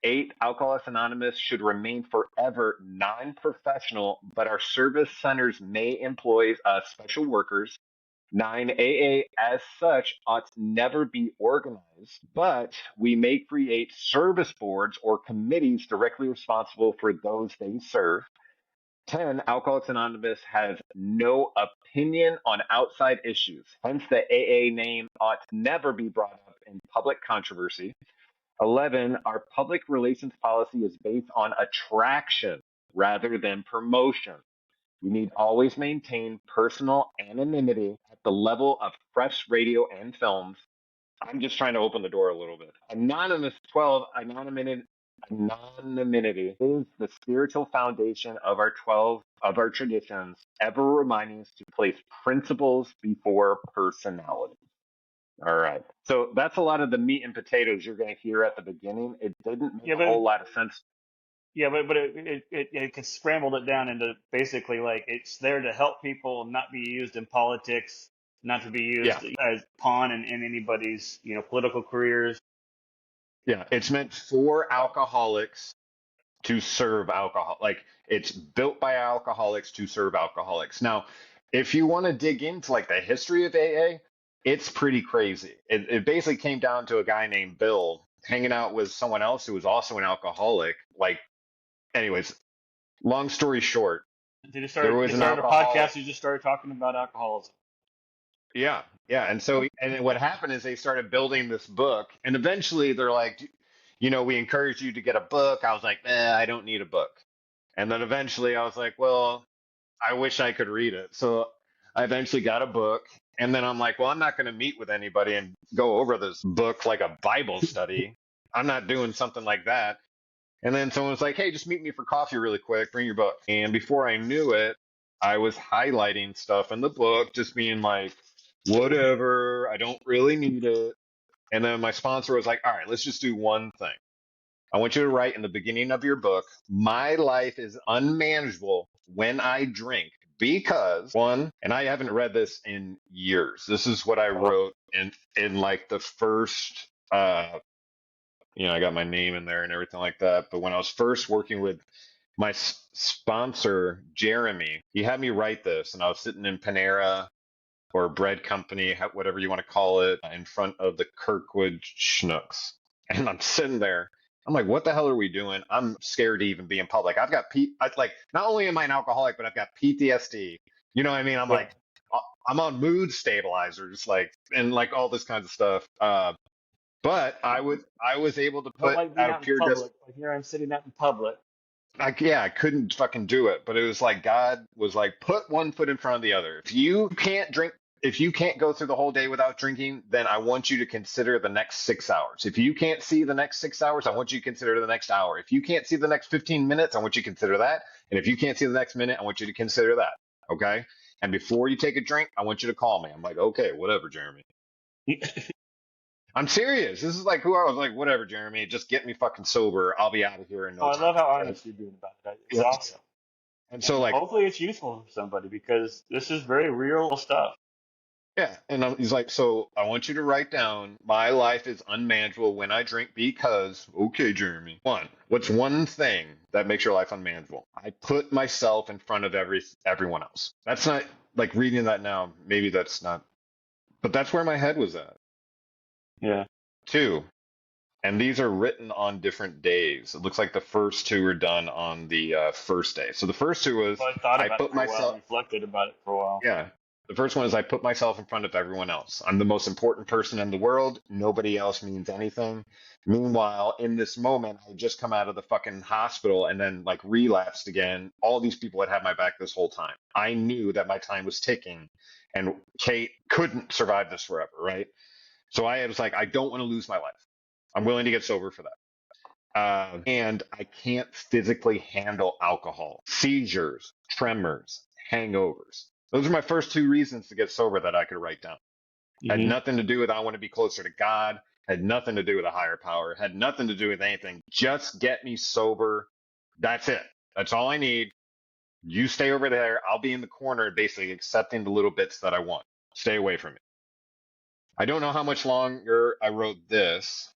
Eight, Alcoholics Anonymous should remain forever non-professional, but our service centers may employ special workers. Nine, AA as such ought never be organized, but we may create service boards or committees directly responsible for those they serve. 10, Alcoholics Anonymous has no opinion on outside issues. Hence, the AA name ought never be brought up in public controversy. 11, our public relations policy is based on attraction rather than promotion. We need always maintain personal anonymity at the level of press, radio, and films. I'm just trying to open the door a little bit. Anonymous 12, anonymity is the spiritual foundation of our traditions, ever reminding us to place principles before personality. All right. So that's a lot of the meat and potatoes you're going to hear at the beginning. It didn't make Yeah, a whole lot of sense. it scrambled it down into basically like it's there to help people not be used in politics, not to be Yeah. used as pawn in anybody's political careers. Yeah. It's meant for alcoholics to serve alcohol. Like it's built by alcoholics to serve alcoholics. Now, if you want to dig into like the history of AA, it's pretty crazy. It basically came down to a guy named Bill hanging out with someone else who was also an alcoholic. Like, anyways, long story short, there They was an started a alcoholic. podcast. You just started talking about alcoholism. Yeah, yeah. And so, and then what happened is they started building this book, and eventually they're like, we encourage you to get a book. I was like, I don't need a book. And then eventually I was like, well, I wish I could read it. So I eventually got a book. And then I'm like, well, I'm not going to meet with anybody and go over this book like a Bible study. I'm not doing something like that. And then someone was like, hey, just meet me for coffee really quick. Bring your book. And before I knew it, I was highlighting stuff in the book, just being like, whatever, I don't really need it. And then my sponsor was like, all right, let's just do one thing. I want you to write in the beginning of your book, my life is unmanageable when I drink because one, and I haven't read this in years. This is what I wrote in like the first I got my name in there and everything like that. But when I was first working with my sponsor, Jeremy, he had me write this and I was sitting in Panera or bread company, whatever you want to call it, in front of the Kirkwood Schnooks. And I'm sitting there. I'm like, what the hell are we doing? I'm scared to even be in public. Not only am I an alcoholic, but I've got PTSD. You know what I mean? I'm Yeah. like, I'm on mood stabilizers, and like all this kinds of stuff. But I was able to Don't put like being out of out in pure public. Like here I'm sitting out in public. I couldn't fucking do it, but it was like God was like, put one foot in front of the other. If you can't go through the whole day without drinking, then I want you to consider the next 6 hours. If you can't see the next 6 hours, I want you to consider the next hour. If you can't see the next 15 minutes, I want you to consider that. And if you can't see the next minute, I want you to consider that. Okay. And before you take a drink, I want you to call me. I'm like, okay, whatever, Jeremy. I'm serious. This is like who I was like, whatever, Jeremy, just get me fucking sober. I'll be out of here in Oh, no I time. love how Right? honest you're being about it. It's Yeah. awesome. And so And like, hopefully it's useful for somebody because this is very real stuff. yeah, and he's like, so I want you to write down, my life is unmanageable when I drink because, okay, Jeremy. One, what's one thing that makes your life unmanageable? I put myself in front of everyone else. That's not like reading that now. Maybe that's not, but that's where my head was at. Yeah. Two, And these are written on different days. It looks like the first two were done on the first day. So the first two was Well, I thought I about it put for a while and myself, reflected about it for a while. yeah. The first one is I put myself in front of everyone else. I'm the most important person in the world. Nobody else means anything. Meanwhile, in this moment, I just come out of the fucking hospital and then like relapsed again. All these people had my back this whole time. I knew that my time was ticking and Kate couldn't survive this forever, right? So I was like, I don't want to lose my life. I'm willing to get sober for that. And I can't physically handle alcohol, seizures, tremors, hangovers. Those are my first two reasons to get sober that I could write down. Had Hmm. nothing to do with I want to be closer to God, had nothing to do with a higher power, had nothing to do with anything. Just get me sober. That's it. That's all I need. You stay over there. I'll be in the corner basically accepting the little bits that I want. Stay away from me. I don't know how much longer I wrote this,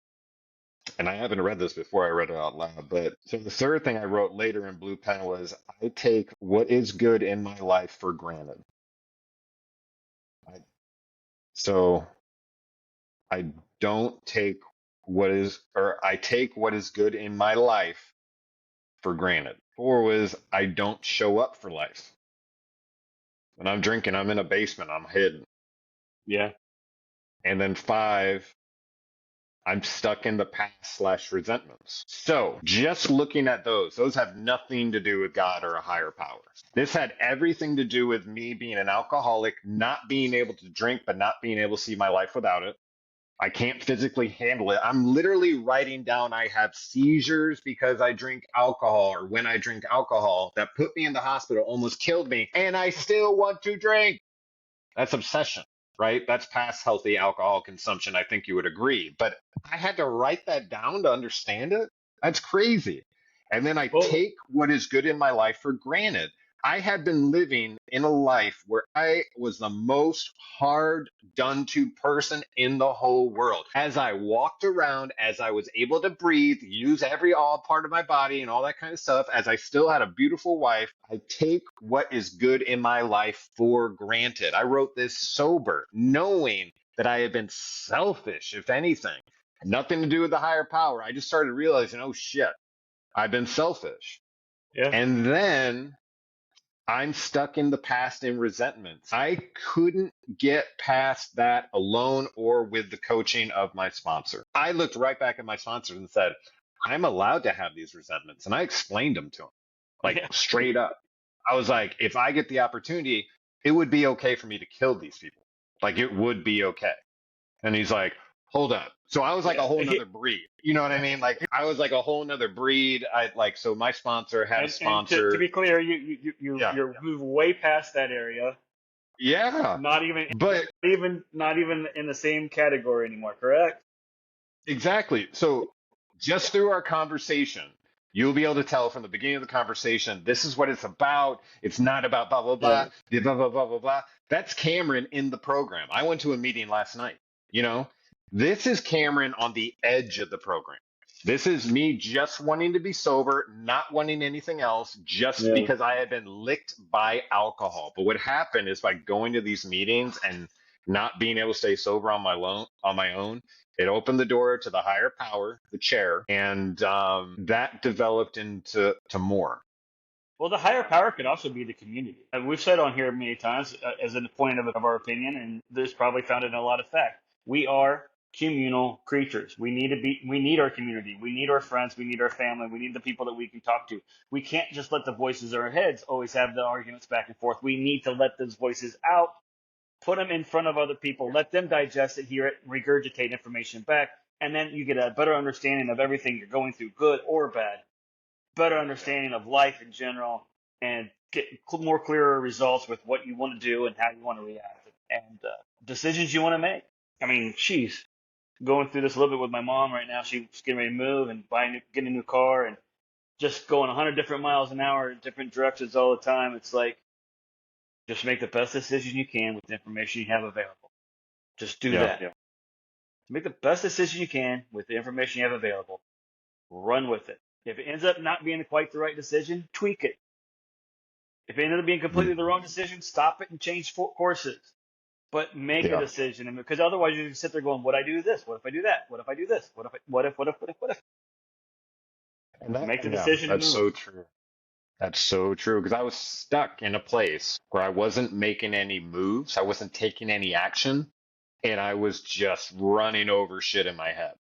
and I haven't read this before I read it out loud, but so the third thing I wrote later in Blue Pen was I take what is good in my life for granted. I, so I don't take or I take what is good in my life for granted. Four was I don't show up for life. When I'm drinking, I'm in a basement, I'm hidden. Yeah. And then five, I'm stuck in the past slash resentments. So just looking at those have nothing to do with God or a higher power. This had everything to do with me being an alcoholic, not being able to drink, but not being able to see my life without it. I can't physically handle it. I'm literally writing down I have seizures because I drink alcohol or when I drink alcohol that put me in the hospital, almost killed me, and I still want to drink. That's obsession, right? That's past healthy alcohol consumption. I think you would agree. But I had to write that down to understand it. That's crazy. And then I Well, take what is good in my life for granted. I had been living in a life where I was the most hard done to person in the whole world. As I walked around, as I was able to breathe, use every all part of my body and all that kind of stuff, as I still had a beautiful wife, I take what is good in my life for granted. I wrote this sober, knowing that I had been selfish, if anything. Nothing to do with the higher power. I just started realizing, oh shit, I've been selfish. yeah. And then I'm stuck in the past in resentment. I couldn't get past that alone or with the coaching of my sponsor. I looked right back at my sponsor and said, I'm allowed to have these resentments. And I explained them to him, like Yeah. straight up. I was like, if I get the opportunity, it would be okay for me to kill these people. Like it would be okay. And he's like, hold up. So I was like a Yeah. whole nother breed. You know what I mean? Like I was like a whole nother breed. So my sponsor had a And to sponsor. be clear, you Yeah. you're moved way past that area. Yeah. But Not even in the same category anymore. Correct? exactly. So just through our conversation, you'll be able to tell from the beginning of the conversation, this is what it's about. It's not about blah, blah, blah, Yeah. blah, blah, blah, blah, blah. That's Cameron in the program. I went to a meeting last night. You know, this is Cameron on the edge of the program. This is me just wanting to be sober, not wanting anything else, just Yeah. because I had been licked by alcohol. But what happened is by going to these meetings and not being able to stay sober on my own, it opened the door to the higher power, the chair, and that developed into more. Well, the higher power could also be the community. We've said on here many times, as a point of our opinion, and this probably found in a lot of fact. We are communal creatures. We need our community. We need our friends. We need our family. We need the people that we can talk to. We can't just let the voices in our heads always have the arguments back and forth. We need to let those voices out, put them in front of other people, let them digest it, hear it, regurgitate information back, and then you get a better understanding of everything you're going through, good or bad, better understanding of life in general, and get more clearer results with what you want to do and how you want to react and decisions you want to make. I mean, she's going through this a little bit with my mom right now. She's getting ready to move and getting a new car and just going 100 different miles an hour in different directions all the time. It's like, just make the best decision you can with the information you have available. Just do Yeah. that. Yeah. Make the best decision you can with the information you have available. Run with it. If it ends up not being quite the right decision, tweak it. If it ended up being completely the wrong decision, stop it and change courses. but make a Yeah. decision, and because otherwise you can sit there going, "What I do this? What if I do that? What if I do this? What if?" And that, Make the yeah, decision and that's move. so true. That's so true. Because I was stuck in a place where I wasn't making any moves, I wasn't taking any action, and I was just running over shit in my head.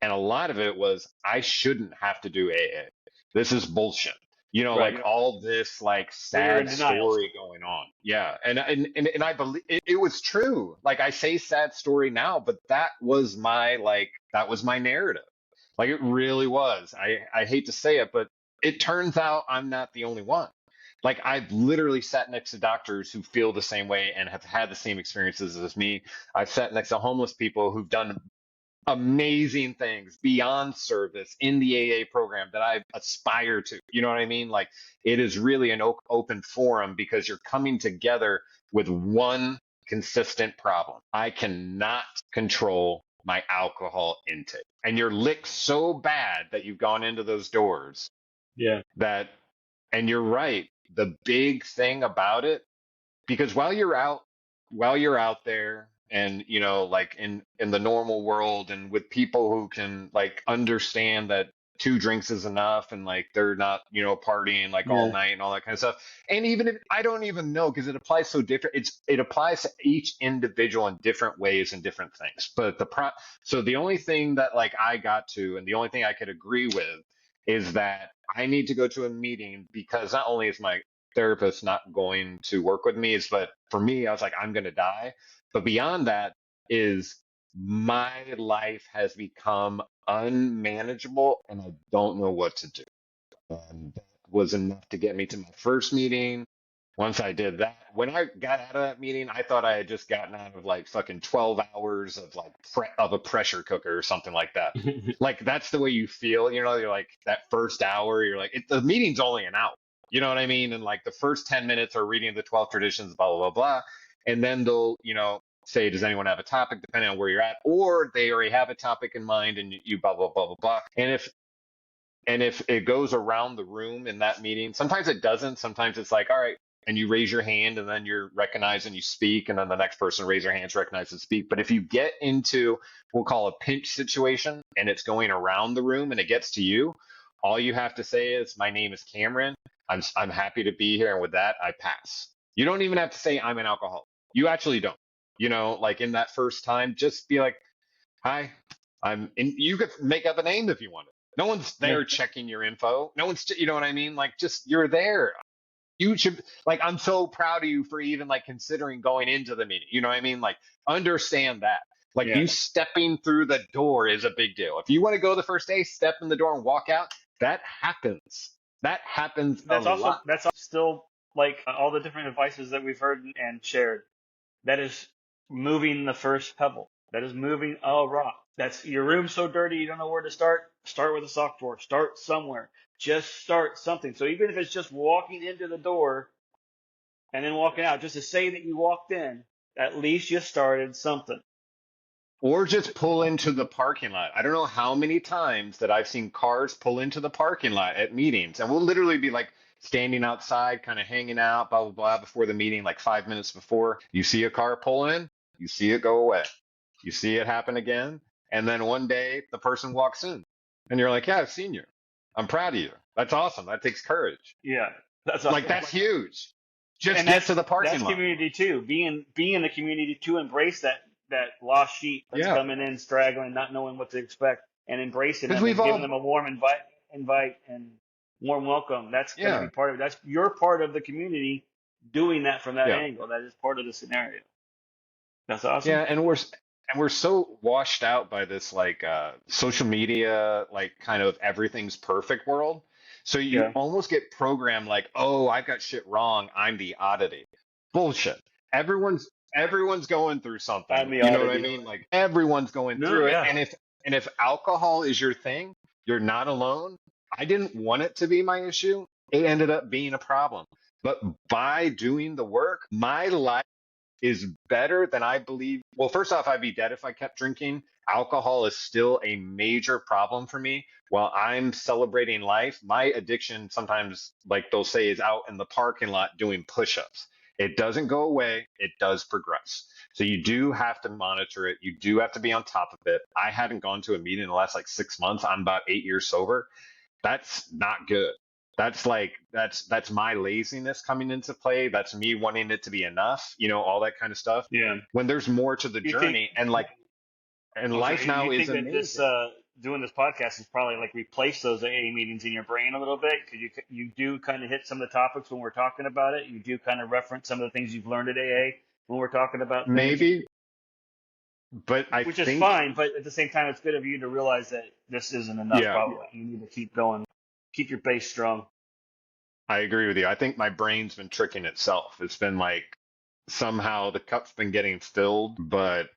And a lot of it was I shouldn't have to do AA. This is bullshit. Right. Like all this like Well, you're in sad denial story still. going on. Yeah. And I believe it was true. Like I say sad story now, but that was my narrative. Like it really was. I hate to say it, but it turns out I'm not the only one. Like I've literally sat next to doctors who feel the same way and have had the same experiences as me. I've sat next to homeless people who've done amazing things beyond service in the AA program that I aspire to. You know what I mean? Like it is really an open forum because you're coming together with one consistent problem. I cannot control my alcohol intake. And you're licked so bad that you've gone into those doors Yeah. that, and you're right. The big thing about it, because while you're out there and like in the normal world and with people who can like understand that two drinks is enough and like they're not partying like all Yeah. night and all that kind of stuff. And even if I don't even know, because it applies so different, it applies to each individual in different ways and different things. But so the only thing that like I got to, and the only thing I could agree with, is that I need to go to a meeting because not only is my therapist not going to work with me, is but for me I was like, I'm going to die. But beyond that is my life has become unmanageable and I don't know what to do. And that was enough to get me to my first meeting. Once I did that, when I got out of that meeting, I thought I had just gotten out of like fucking 12 hours of like of a pressure cooker or something like that. Like that's the way you feel, you're like that first hour, you're like the meeting's only an hour. You know what I mean? And like the first 10 minutes are reading the 12 traditions, blah, blah, blah, blah. And then they'll, say, does anyone have a topic, depending on where you're at? Or they already have a topic in mind and you blah, blah, blah, blah, blah. And if it goes around the room in that meeting, sometimes it doesn't. Sometimes it's like, all right, and you raise your hand and then you're recognized and you speak, and then the next person raises their hands, recognized and speak. But if you get into, we'll call a pinch situation, and it's going around the room and it gets to you, all you have to say is, my name is Cameron. I'm happy to be here. And with that, I pass. You don't even have to say I'm an alcoholic. You actually don't. Like in that first time, just be like, hi, you could make up a name if you wanted. No one's Yeah. there checking your info. No one's, you know what I mean? Like, just you're there. You should, like, I'm so proud of you for even like considering going into the meeting. You know what I mean? Like, understand that. Like, Yeah. you stepping through the door is a big deal. If you want to go the first day, step in the door and walk out. That happens. That happens a lot. That's still like all the different advices that we've heard and shared. That is moving the first pebble. That is moving a rock. That's your room's so dirty you don't know where to start. Start with a sock drawer. Start somewhere. Just start something. So even if it's just walking into the door and then walking out, just to say that you walked in, at least you started something. Or just pull into the parking lot. I don't know how many times that I've seen cars pull into the parking lot at meetings, and we'll literally be like standing outside, kind of hanging out, blah, blah, blah, before the meeting, like 5 minutes before. You see a car pull in, you see it go away. You see it happen again. And then one day the person walks in, and you're like, yeah, I've seen you. I'm proud of you. That's awesome. That takes courage. Yeah, that's Like, awesome. that's huge. Just And get to the parking that's lot. community too. Being in the community to embrace that lost sheep that's Yeah. coming in straggling, not knowing what to expect, and embracing Because them we've and giving all, them a warm invite and warm welcome. That's going to be yeah. part of it. That's you're part of the community doing that from that Yeah. angle. That is part of the scenario. That's awesome. Yeah, and we're so washed out by this like social media, like kind of everything's perfect world. So you Yeah, almost get programmed like, oh, I've got shit wrong. I'm the oddity. Bullshit. Everyone's going through I'm something. the You know what I oddity. mean? Like everyone's going No, through it. yeah, And if alcohol is your thing, you're not alone. I didn't want it to be my issue. It ended up being a problem. But by doing the work, my life is better than I believe. Well, first off, I'd be dead if I kept drinking. Alcohol is still a major problem for me. While I'm celebrating life, my addiction sometimes, like they'll say, is out in the parking lot doing push ups. It doesn't go away, it does progress. So you do have to monitor it. You do have to be on top of it. I hadn't gone to a meeting in the last like 6 months. I'm about 8 years sober. That's not good. That's my laziness coming into play. That's me wanting it to be enough, all that kind of stuff. Yeah. When there's more to the You think? journey, and I'm life sorry. now You is think that this amazing. doing this podcast is probably like replace those AA meetings in your brain a little bit? Because you do kind of hit some of the topics when we're talking about it. You do kind of reference some of the things you've learned at AA when we're talking about things, Maybe, but I which is think, fine. But at the same time, it's good of you to realize that this isn't enough. yeah, Probably you need to keep going, keep your base strong. I agree with you. I think my brain's been tricking itself. It's been like somehow the cup's been getting filled, but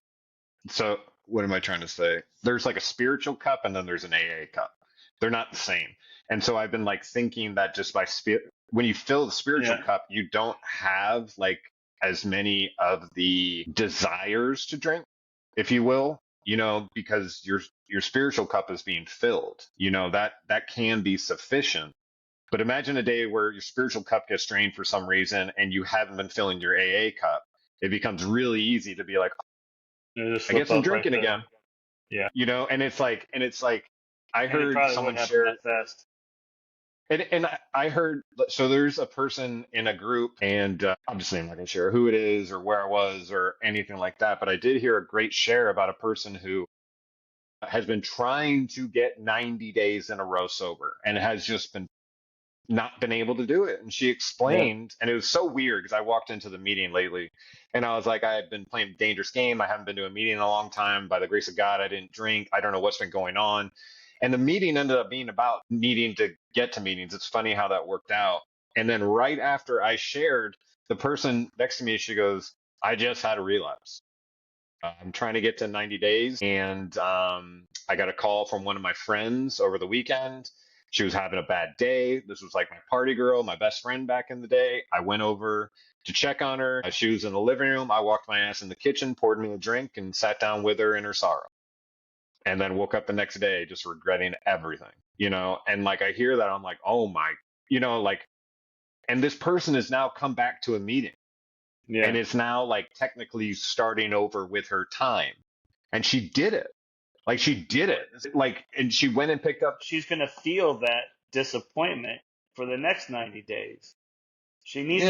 so what am I trying to say? There's like a spiritual cup and then there's an AA cup. They're not the same. And so I've been like thinking that just by when you fill the spiritual Yeah. cup, you don't have like as many of the desires to drink, if you will, because your spiritual cup is being filled. That can be sufficient. But imagine a day where your spiritual cup gets drained for some reason and you haven't been filling your AA cup. It becomes really easy to be like, You just I slip guess I'm up right drinking there. again, Yeah. and it's like I And it heard probably someone wouldn't happen share, that fast. and I heard, so there's a person in a group, and obviously I'm not gonna share who it is or where I was or anything like that, but I did hear a great share about a person who has been trying to get 90 days in a row sober and has just been not been able to do it. And she Yeah. explained, and it was so weird because I walked into the meeting lately and I was like, I had been playing a dangerous game. I haven't been to a meeting in a long time. By the grace of God, I didn't drink. I don't know what's been going on. And the meeting ended up being about needing to get to meetings. It's funny how that worked out. And then right after I shared, the person next to me, she goes, I just had a relapse. I'm trying to get to 90 days. And I got a call from one of my friends over the weekend. She was having a bad day. This was like my party girl, my best friend back in the day. I went over to check on her. She was in the living room. I walked my ass in the kitchen, poured me a drink, and sat down with her in her sorrow. And then woke up the next day just regretting everything. And like I hear that, I'm like, oh my, like, and this person has now come back to a meeting and Yeah. it's now like technically starting over with her time. And she did it. Like she did it. Like, and she went and picked up. She's going to feel that disappointment for the next 90 days. Yeah, She needs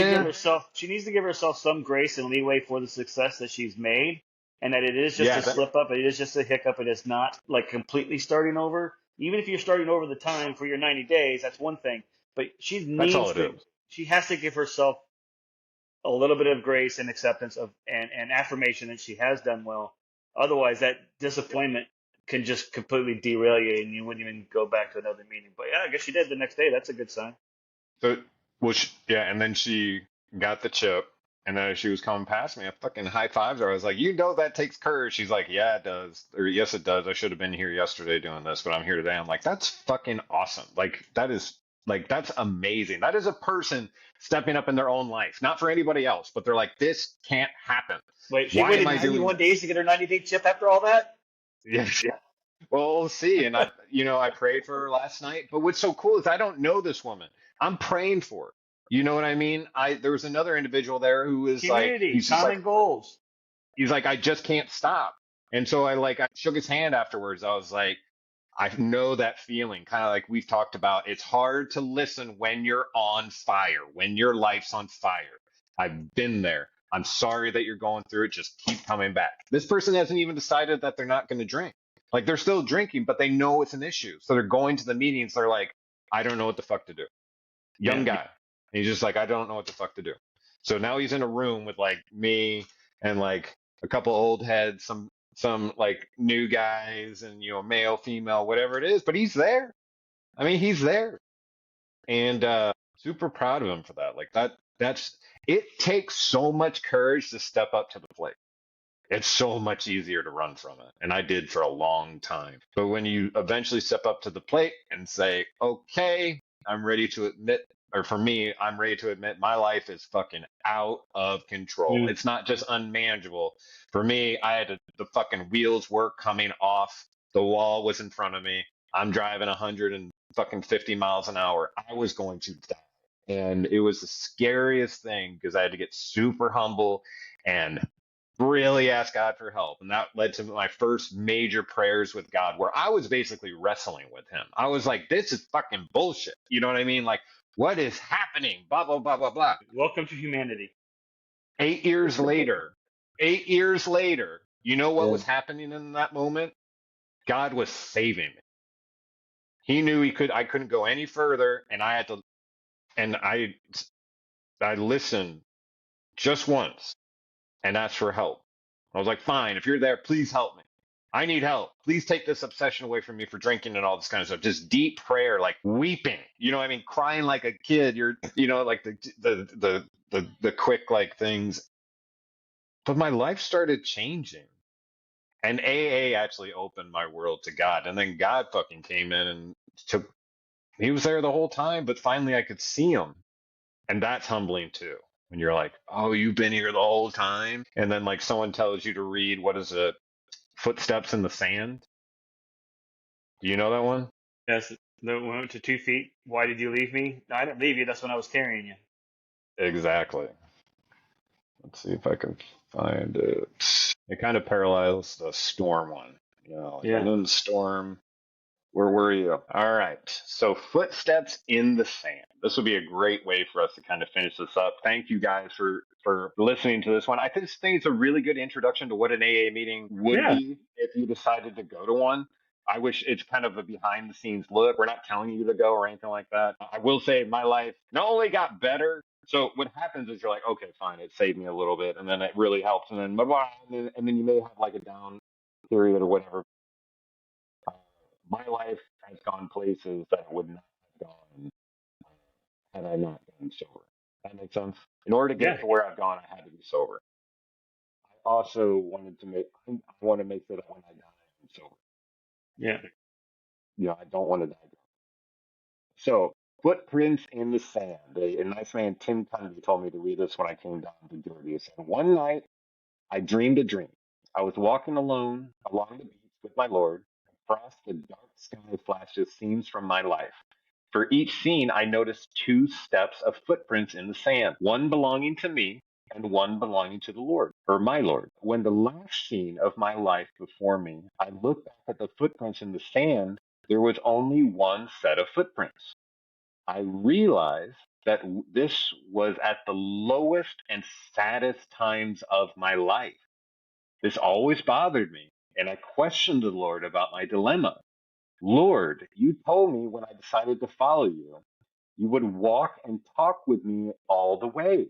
to give herself some grace and leeway for the success that she's made, and that it is just yeah, a slip up, it is just a hiccup, it is not like completely starting over. Even if you're starting over the time for your 90 days, that's one thing, but that's all it is. she has to give herself a little bit of grace and acceptance of and affirmation that she has done well. Otherwise, that disappointment can just completely derail you, and you wouldn't even go back to another meeting. But yeah, I guess she did the next day. That's a good sign. So, well, yeah, and then she got the chip, and then as she was coming past me, I fucking high fives her. I was like, that takes courage. She's like, yeah, it does, or yes, it does. I should have been here yesterday doing this, but I'm here today. I'm like, that's fucking awesome. That's amazing. That is a person stepping up in their own life, not for anybody else, but they're like, this can't happen. Wait, she Why am waited I doing 91 this? days to get her 90-day chip after all that? Yes. Well, we'll see. And I prayed for her last night. But what's so cool is I don't know this woman. I'm praying for her. You know what I mean? There was another individual there who was like, Community, common goals. he's like, I just can't stop. And so I shook his hand afterwards. I was like, I know that feeling, kind of like we've talked about. It's hard to listen when you're on fire, when your life's on fire. I've been there. I'm sorry that you're going through it. Just keep coming back. This person hasn't even decided that they're not going to drink. Like they're still drinking, but they know it's an issue. So they're going to the meetings. They're like, I don't know what the fuck to do. Young Yeah. guy. And he's just like, I don't know what the fuck to do. So now he's in a room with like me and like a couple old heads, some like new guys and male, female, whatever it is, but he's there. I mean, he's there. And super proud of him for that. Like that's it takes so much courage to step up to the plate. It's so much easier to run from it. And I did for a long time. But when you eventually step up to the plate and say, okay, I'm ready to admit, or for me, I'm ready to admit my life is fucking out of control. Mm. It's not just unmanageable. For me, the fucking wheels were coming off. The wall was in front of me. I'm driving 100 and fucking 50 miles an hour. I was going to die. And it was the scariest thing because I had to get super humble and really ask God for help. And that led to my first major prayers with God where I was basically wrestling with him. I was like, this is fucking bullshit. You know what I mean? Like, what is happening? Blah, blah, blah, blah, blah. Welcome to humanity. 8 years later, 8 years later, you know what Yeah. was happening in that moment? God was saving me. He knew I couldn't go any further, and I had to, and I listened just once and asked for help. I was like, fine, if you're there, please help me. I need help. Please take this obsession away from me for drinking and all this kind of stuff. Just deep prayer, like weeping. You know what I mean? Crying like a kid. Like the quick like things. But my life started changing. And AA actually opened my world to God. And then God fucking came in and took he was there the whole time, but finally I could see him. And that's humbling too. When you're like, oh, you've been here the whole time. And then like someone tells you to read, what is it? Footsteps in the Sand. Do you know that one? Yes. The went to 2 feet. Why did you leave me? No, I didn't leave you. That's when I was carrying you. Exactly. Let's see if I can find it. It kind of parallels the storm one. Like, Yeah. and then the storm. Where were you? All right. So footsteps in the sand. This would be a great way for us to kind of finish this up. Thank you guys for listening to this one. I just think it's a really good introduction to what an AA meeting would Yeah. be if you decided to go to one. I wish it's kind of a behind the scenes look. We're not telling you to go or anything like that. I will say my life not only got better. So what happens is you're like, okay, fine, it saved me a little bit, and then it really helps, and then bye bye, and then you may have like a down period or whatever. Uh, my life has gone places that it would not have gone had I not been sober. That makes sense. In order to Yeah. get to where I've gone, I had to be sober. I also I want to make sure that when I die, I'm sober. Yeah. I don't want to die. So, footprints in the sand. A nice man, Tim Cundy, told me to read this when I came down to Georgia. He said, one night I dreamed a dream. I was walking alone along the beach with my Lord. Across the dark sky flashes scenes from my life. For each scene, I noticed two steps of footprints in the sand, one belonging to me and one belonging to the Lord, or my Lord. When the last scene of my life before me, I looked back at the footprints in the sand, there was only one set of footprints. I realized that this was at the lowest and saddest times of my life. This always bothered me, and I questioned the Lord about my dilemma. Lord, you told me when I decided to follow you, you would walk and talk with me all the way.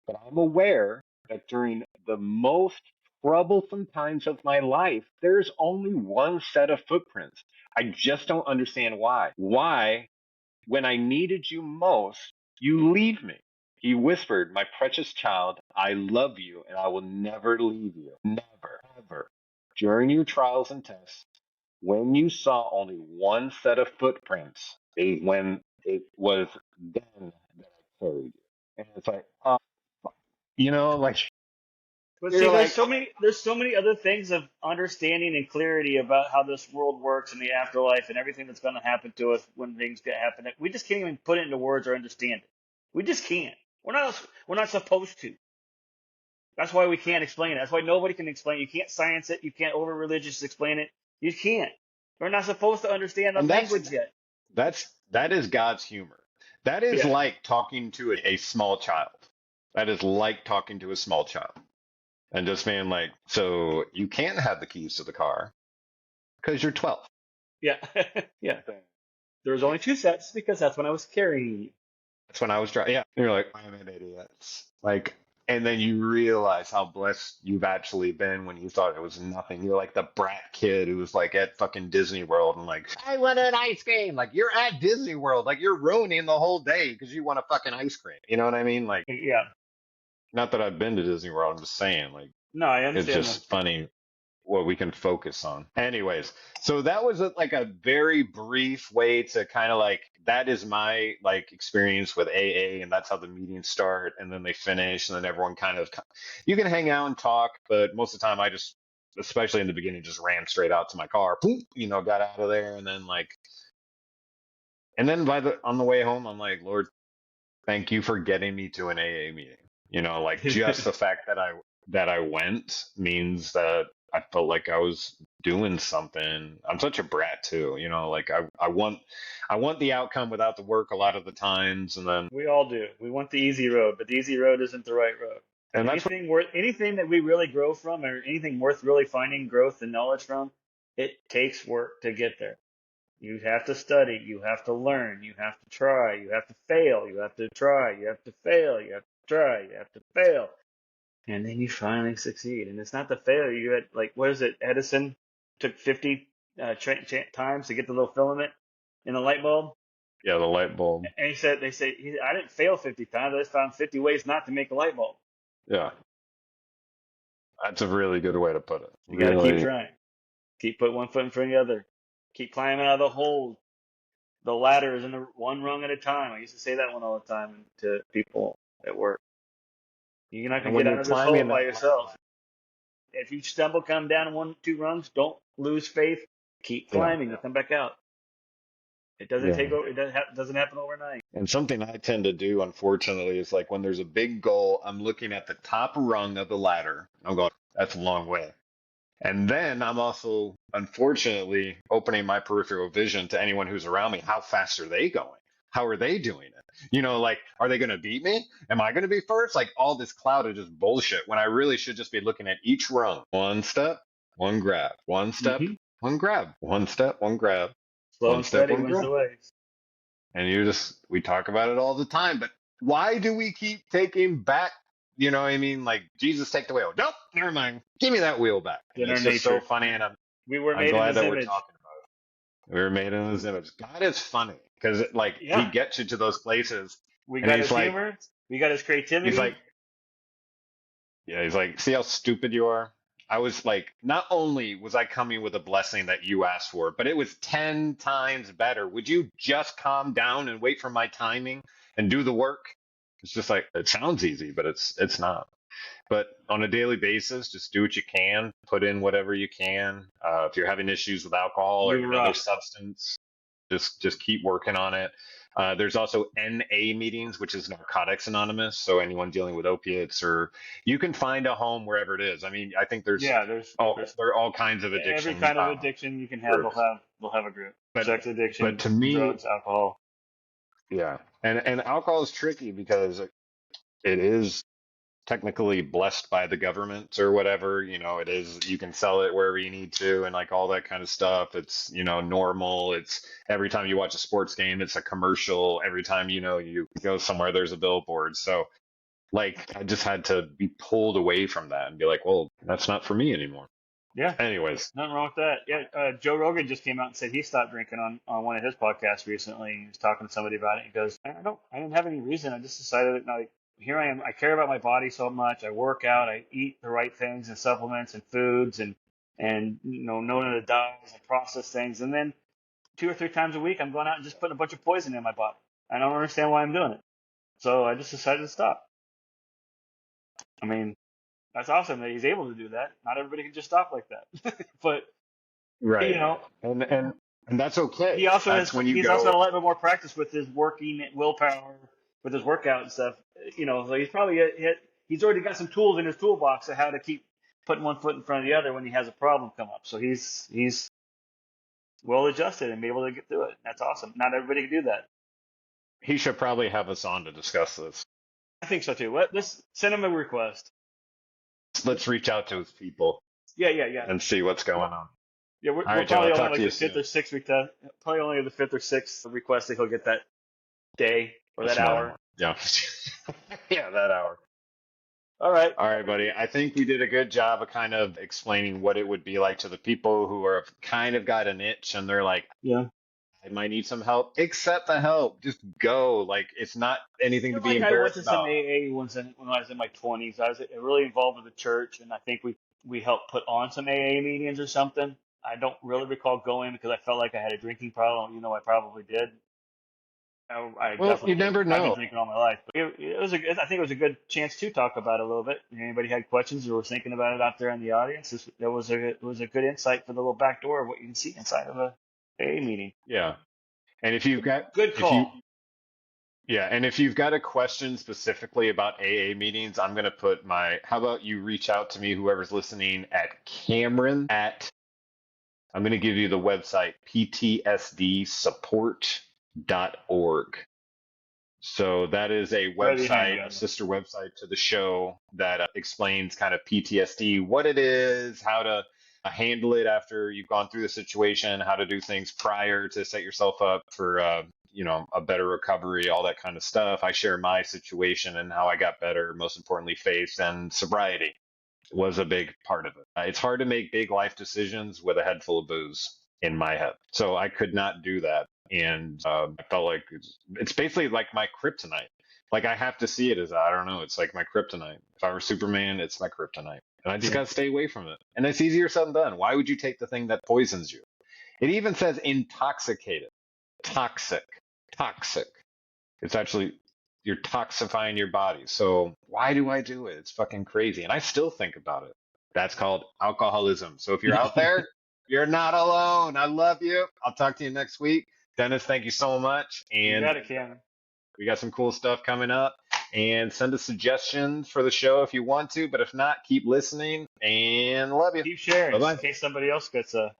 But I'm aware that during the most troublesome times of my life, there's only one set of footprints. I just don't understand why. Why, when I needed you most, you leave me. He whispered, my precious child, I love you and I will never leave you. Never, ever. During your trials and tests, when you saw only one set of footprints, when it was then that I carried you. And it's like, like, But see, you're like, there's so many other things of understanding and clarity about how this world works and the afterlife and everything that's going to happen to us when things get happen. That we just can't even put it into words or understand it. We just can't. We're not supposed to. That's why we can't explain it. That's why nobody can explain it. You can't science it. You can't over religious explain it. You can't. We're not supposed to understand the and language yet. that is God's humor. That is Yeah. like talking to a small child. That is like talking to a small child. And just being like, so you can't have the keys to the car because you're 12. Yeah. Yeah. There was only two sets because that's when I was carrying you. That's when I was driving. Yeah. And you're like, I'm an idiot. Like, and then you realize how blessed you've actually been when you thought it was nothing. You're like the brat kid who was like at fucking Disney World and like, I want an ice cream. Like, you're at Disney World. Like, you're ruining the whole day because you want a fucking ice cream. You know what I mean? Like, Yeah. not that I've been to Disney World. I'm just saying, like, No, I it's understand that. just funny what we can focus on. Anyways, so that was like a very brief way to kind of like that is my like experience with AA, and that's how the meetings start, and then they finish, and then everyone kind of you can hang out and talk, but most of the time I just, especially in the beginning, just ran straight out to my car, boom, got out of there, and then like, and then on the way home, I'm like, Lord, thank you for getting me to an AA meeting. Like just the fact that that I went means that I felt like I was doing something. I'm such a brat too, like I want the outcome without the work a lot of the times, and then We all do. We want the easy road, but the easy road isn't the right road. and that's what, Anything that we really grow from, or anything worth really finding growth and knowledge from, it takes work to get there. You have to study, you have to learn, you have to try, you have to fail, you have to try, you have to fail, you have to try, you have to fail. And then you finally succeed. And it's not the failure. You had, like, what is it? Edison took 50 times to get the little filament in the light bulb. yeah, the light bulb. And I didn't fail 50 times. I just found 50 ways not to make a light bulb. Yeah, that's a really good way to put it. You got to keep Really, trying. Keep putting one foot in front of the other. Keep climbing out of the hole. The ladder is in the one rung at a time. I used to say that one all the time to people at work. You're not and going to when get you're out of this hole climbing by that yourself. If you stumble, come down 1, 2 rungs, don't lose faith. Keep yeah, climbing. You'll come back out. It doesn't yeah. take over. It doesn't happen overnight. And something I tend to do, unfortunately, is like when there's a big goal, I'm looking at the top rung of the ladder. I'm going, that's a long way. And then I'm also, unfortunately, opening my peripheral vision to anyone who's around me. How fast are they going? How are they doing it? Like, are they going to beat me? Am I going to be first? Like all this cloud of just bullshit when I really should just be looking at each rung. One step, one grab. One step, Mm-hmm. one grab. One step, one grab. Slow One and step, steady one wins grab. the race. And we talk about it all the time, but why do we keep taking back? You know what I mean? Like, Jesus, take the wheel. Nope, never mind. Give me that wheel back. And In our it's just so nature, funny. And we were I'm made in glad His that we're image. talking about it. We were made in his image. God is funny because like he Yeah, gets you to those places we and got His humor. We got His he's creativity. like, yeah, he's like, see how stupid you are? I was like, not only was I coming with a blessing that you asked for, but it was 10 times better. Would you just calm down and wait for my timing and do the work? It's just like, it sounds easy, but it's not. But on a daily basis, just do what you can, put in whatever you can. If you're having issues with alcohol or You another rock. substance, just keep working on it. There's also NA meetings, which is Narcotics Anonymous. So anyone dealing with opiates, or you can find a home wherever it is. I mean, I think Yeah, there are all kinds of every addiction kind of addiction you can have. groups. They'll have a group. But Sex but addiction, to me, drugs, alcohol. yeah, and alcohol is tricky because it is technically blessed by the government or whatever. It is, you can sell it wherever you need to and like all that kind of stuff. It's, normal. It's every time you watch a sports game, it's a commercial. Every time, you go somewhere, there's a billboard. So like I just had to be pulled away from that and be like, well, that's not for me anymore. Yeah, Anyways, nothing wrong with that. Yeah, Joe Rogan just came out and said he stopped drinking on one of his podcasts recently. He was talking to somebody about it. He goes, I didn't have any reason. I just decided that like, here I am. I care about my body so much. I work out. I eat the right things and supplements and foods and none of the dyes and processed things. And then 2 or 3 times a week, I'm going out and just putting a bunch of poison in my body. I don't understand why I'm doing it. So I just decided to stop. I mean, that's awesome that he's able to do that. Not everybody can just stop like that. But you right. know, And that's okay. he also That's has when you he's also go, got a lot more practice with his working willpower, with his workout and stuff. So he's probably he's already got some tools in his toolbox of how to keep putting one foot in front of the other when he has a problem come up. So he's well adjusted and be able to get through it. That's awesome. Not everybody can do that. he should probably have us on to discuss this. I think so too. Let's send him a request. Let's reach out to his people Yeah. and see what's going on. Yeah, we're All right, John, probably I'll only talk to like you the fifth soon. or sixth request. Probably only the fifth or sixth request that he'll get that day or That's that not hour. Yeah. Yeah, that hour. All right. All right, buddy. I think we did a good job of kind of explaining what it would be like to the people who are kind of got an itch and they're like, Yeah. I might need some help. Accept the help. Just go. Like, it's not anything to be Like I went embarrassed to some about. AA when I was in my 20s. I was really involved with the church, and I think we helped put on some AA meetings or something. I don't really recall going because I felt like I had a drinking problem. I probably did. I Well, you definitely did. never I've been know. drinking all my life. But I think it was a good chance to talk about it a little bit. If anybody had questions or was thinking about it out there in the audience, it was a good insight for the little back door of what you can see inside of a AA meeting. Yeah. And if you've got, Good if you, call. Yeah, and if you've got a question specifically about AA meetings, I'm going to put how about you reach out to me, whoever's listening, at Cameron at, I'm going to give you the website, ptsdsupport.org. So that is a Right behind website, you. a sister website to the show that explains kind of PTSD, what it is, how to handle it after you've gone through the situation, how to do things prior to set yourself up for, a better recovery, all that kind of stuff. I share my situation and how I got better, most importantly, faith and sobriety was a big part of it. It's hard to make big life decisions with a head full of booze in my head. So I could not do that. And I felt like it's basically like my kryptonite. Like I have to see it as, I don't know, it's like my kryptonite. If I were Superman, it's my kryptonite. And I just got to stay away from it. And it's easier said than done. Why would you take the thing that poisons you? It even says intoxicated, toxic, toxic. It's actually, you're toxifying your body. So why do I do it? It's fucking crazy. And I still think about it. That's called alcoholism. So if you're out there, you're not alone. I love you. I'll talk to you next week. Dennis, thank you so much. You And got it, Cam. we got some cool stuff coming up. And send us suggestions for the show if you want to. But if not, keep listening and love you. Keep sharing Bye just in bye. case somebody else gets a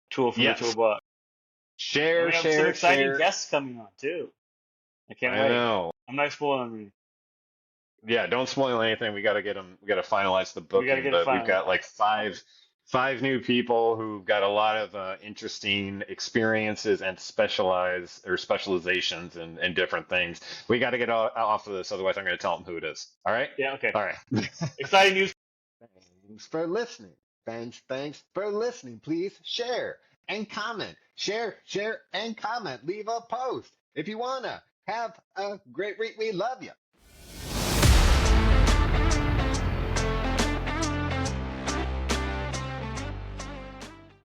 tool from the Yes. toolbox. And Share, we have some share, exciting share. guests coming on too. I can't I wait. know. I'm not spoiling anything. Yeah, don't spoil anything. We got to get them. We got to finalize the We got to booking, get it but we've got finalized. like five new people who've got a lot of interesting experiences and specializations in different things. We got to get off of this, otherwise I'm going to tell them who it is. All right. Yeah, okay. All right. Exciting news. Thanks for listening. Thanks for listening. Please share and comment. Share and comment. Leave a post if you wanna. Have a great week. We love you.